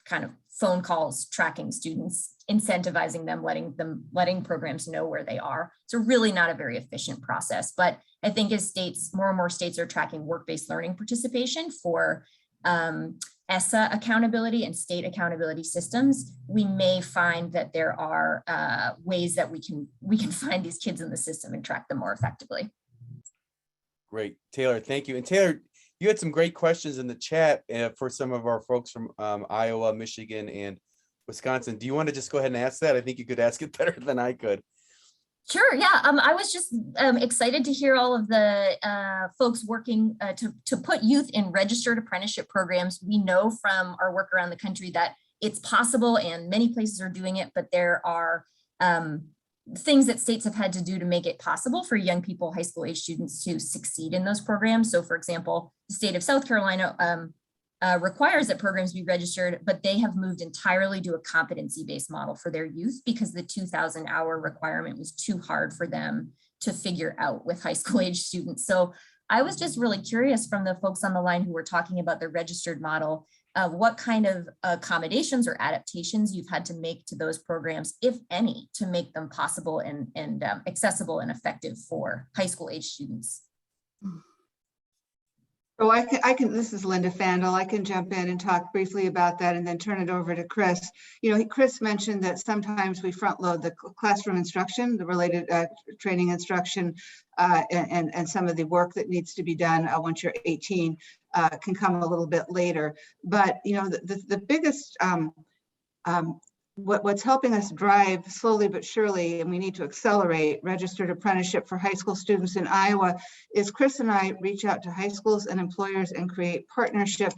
kind of phone calls, tracking students, incentivizing them, letting programs know where they are. It's really not a very efficient process. But I think as more and more states are tracking work-based learning participation for ESSA accountability and state accountability systems, we may find that there are ways that we can find these kids in the system and track them more effectively. Great, Taylor, thank you. And Taylor, you had some great questions in the chat for some of our folks from Iowa, Michigan, and Wisconsin. Do you want to just go ahead and ask that? I think you could ask it better than I could. Sure, yeah. I was just excited to hear all of the folks working to put youth in registered apprenticeship programs. We know from our work around the country that it's possible and many places are doing it, but there are things that states have had to do to make it possible for young people, high school age students, to succeed in those programs. So for example, the state of South Carolina requires that programs be registered, but they have moved entirely to a competency-based model for their youth because the 2,000-hour requirement was too hard for them to figure out with high school age students. So I was just really curious from the folks on the line who were talking about the registered model, what kind of accommodations or adaptations you've had to make to those programs, if any, to make them possible and accessible and effective for high school age students. So I can, this is Linda Fandel. I can jump in and talk briefly about that and then turn it over to Chris. You know, Chris mentioned that sometimes we front load the classroom instruction, the related training instruction, and some of the work that needs to be done once you're 18 can come a little bit later. But, you know, the biggest, what's helping us drive slowly but surely, and we need to accelerate registered apprenticeship for high school students in Iowa, is Chris and I reach out to high schools and employers and create partnership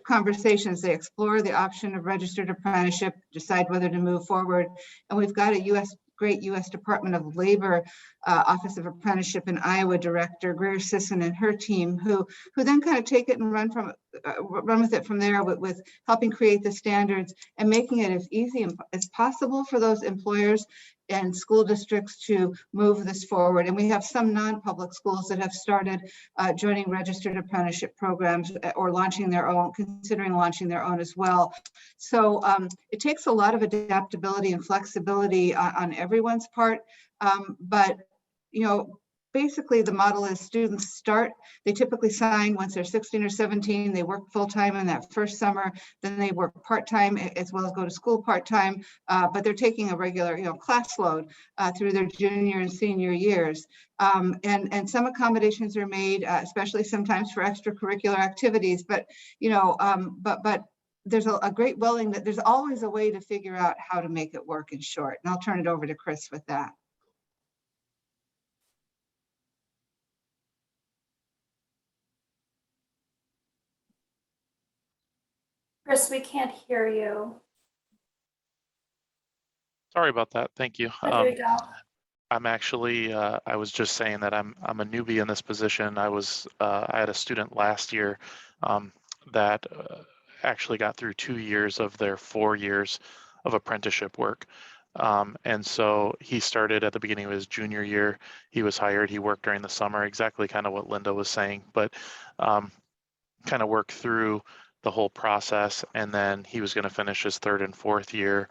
conversations. They explore the option of registered apprenticeship, decide whether to move forward. And we've got a great U.S. Department of Labor Office of Apprenticeship in Iowa Director Greer Sisson and her team, who then kind of take it and run with it from there with helping create the standards and making it as easy as possible for those employers and school districts to move this forward. And we have some non-public schools that have started joining registered apprenticeship programs or launching their own, considering launching their own as well. So it takes a lot of adaptability and flexibility on everyone's part, but you know, basically the model is students start, they typically sign once they're 16 or 17, they work full-time in that first summer, then they work part-time as well as go to school part-time, but they're taking a regular, you know, class load through their junior and senior years. And some accommodations are made, especially sometimes for extracurricular activities, but, you know, but there's a great willingness. There's always a way to figure out how to make it work in short. And I'll turn it over to Chris with that. Chris, we can't hear you. Sorry about that. Thank you. Oh, there you go. I'm actually, I was just saying that I'm a newbie in this position. I had a student last year that actually got through 2 years of their 4 years of apprenticeship work. And so he started at the beginning of his junior year. He was hired, he worked during the summer, exactly kind of what Linda was saying, but kind of worked through the whole process. And then he was going to finish his 3rd and 4th year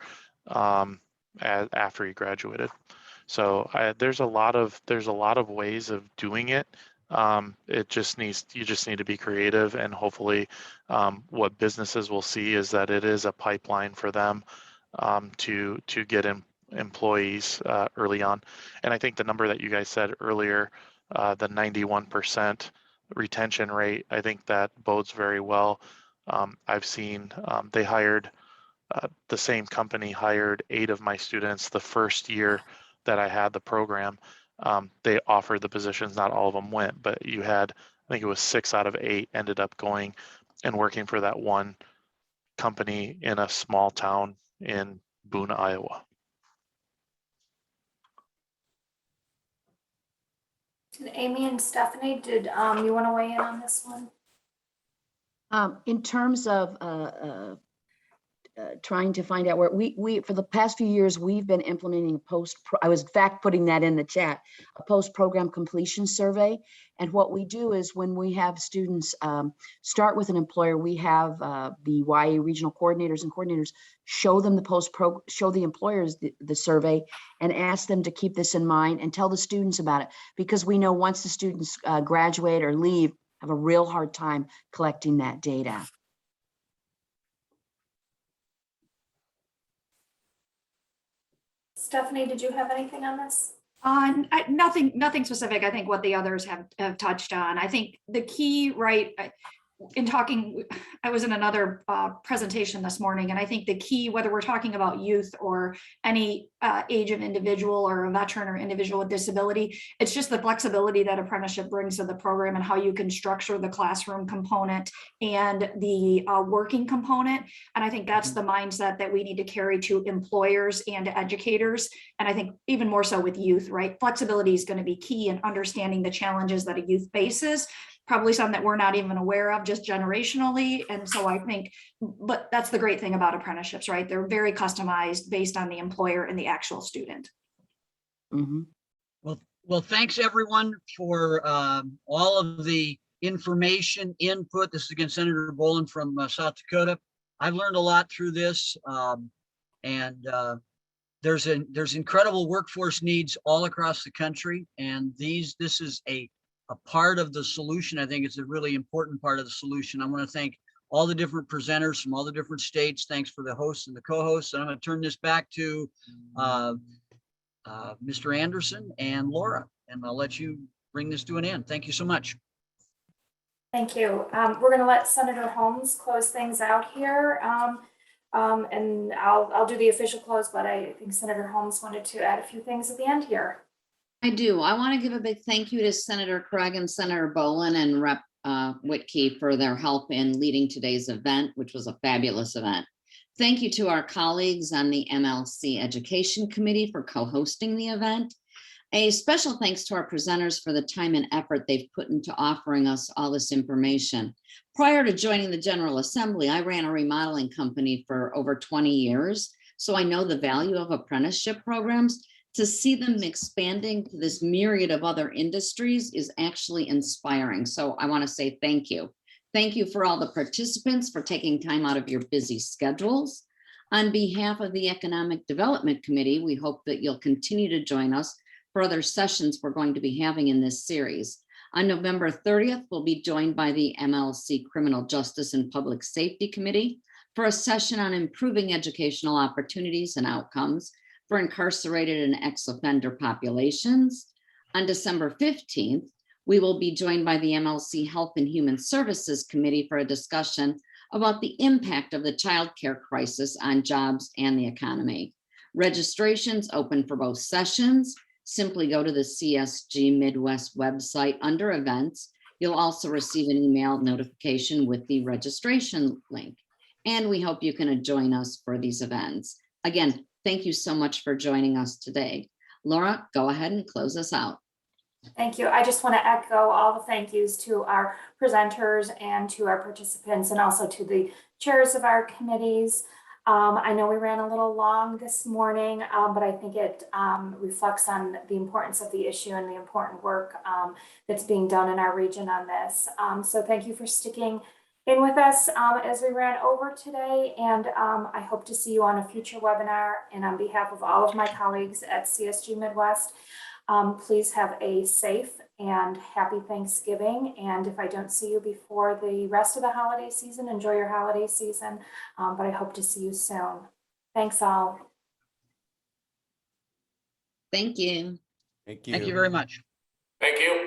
after he graduated. So there's a lot of ways of doing it. You just need to be creative, and hopefully what businesses will see is that it is a pipeline for them to get employees early on. And I think the number that you guys said earlier, the 91% retention rate, I think that bodes very well. I've seen they hired, the same company hired 8 of my students the first year that I had the program. They offered the positions, not all of them went, but you had, I think it was 6 out of 8 ended up going and working for that one company in a small town in Boone, Iowa. And Amy and Stephanie, did you want to weigh in on this one? In terms of trying to find out where we for the past few years, we've been implementing I was in fact putting that in the chat, a post-program completion survey. And what we do is when we have students start with an employer, we have the YA regional coordinators and coordinators show them show the employers the survey and ask them to keep this in mind and tell the students about it, because we know once the students graduate or leave, have a real hard time collecting that data. Stephanie, did you have anything on this? Nothing specific. I think what the others have touched on. I think the key, right, in talking, I was in another presentation this morning, and I think the key, whether we're talking about youth or any age of individual or a veteran or individual with disability, it's just the flexibility that apprenticeship brings to the program and how you can structure the classroom component and the working component. And I think that's the mindset that we need to carry to employers and educators. And I think even more so with youth, right? Flexibility is going to be key in understanding the challenges that a youth faces. Probably some that we're not even aware of just generationally. And so I think, but that's the great thing about apprenticeships, right? They're very customized based on the employer and the actual student. Mm-hmm. Well, thanks everyone for all of the information, input. This is again, Senator Boland from South Dakota. I've learned a lot through this, and there's incredible workforce needs all across the country. And this is a part of the solution. I think it's a really important part of the solution. I want to thank all the different presenters from all the different states. Thanks for the hosts and the co-hosts. And I'm going to turn this back to Mr. Anderson and Laura, and I'll let you bring this to an end. Thank you so much. Thank you. We're going to let Senator Holmes close things out here. And I'll do the official close, but I think Senator Holmes wanted to add a few things at the end here. I do. I want to give a big thank you to Senator Craig and Senator Boland and Rep. Whitkey for their help in leading today's event, which was a fabulous event. Thank you to our colleagues on the MLC Education Committee for co-hosting the event. A special thanks to our presenters for the time and effort they've put into offering us all this information. Prior to joining the General Assembly, I ran a remodeling company for over 20 years, so I know the value of apprenticeship programs. To see them expanding to this myriad of other industries is actually inspiring. So I want to say thank you. Thank you for all the participants for taking time out of your busy schedules. On behalf of the Economic Development Committee, we hope that you'll continue to join us for other sessions we're going to be having in this series. On November 30th, we'll be joined by the MLC Criminal Justice and Public Safety Committee for a session on improving educational opportunities and outcomes for incarcerated and ex-offender populations. On December 15th, we will be joined by the MLC Health and Human Services Committee for a discussion about the impact of the childcare crisis on jobs and the economy. Registration's open for both sessions. Simply go to the CSG Midwest website under events. You'll also receive an email notification with the registration link. And we hope you can join us for these events. Again, thank you so much for joining us today. Laura, go ahead and close us out. Thank you. I just want to echo all the thank yous to our presenters and to our participants, and also to the chairs of our committees. I know we ran a little long this morning, but I think it reflects on the importance of the issue and the important work that's being done in our region on this. So thank you for sticking in with us as we ran over today, and I hope to see you on a future webinar. And on behalf of all of my colleagues at CSG Midwest, please have a safe and happy Thanksgiving. And if I don't see you before the rest of the holiday season, enjoy your holiday season, but I hope to see you soon. Thanks all. Thank you. Thank you. Thank you very much. Thank you.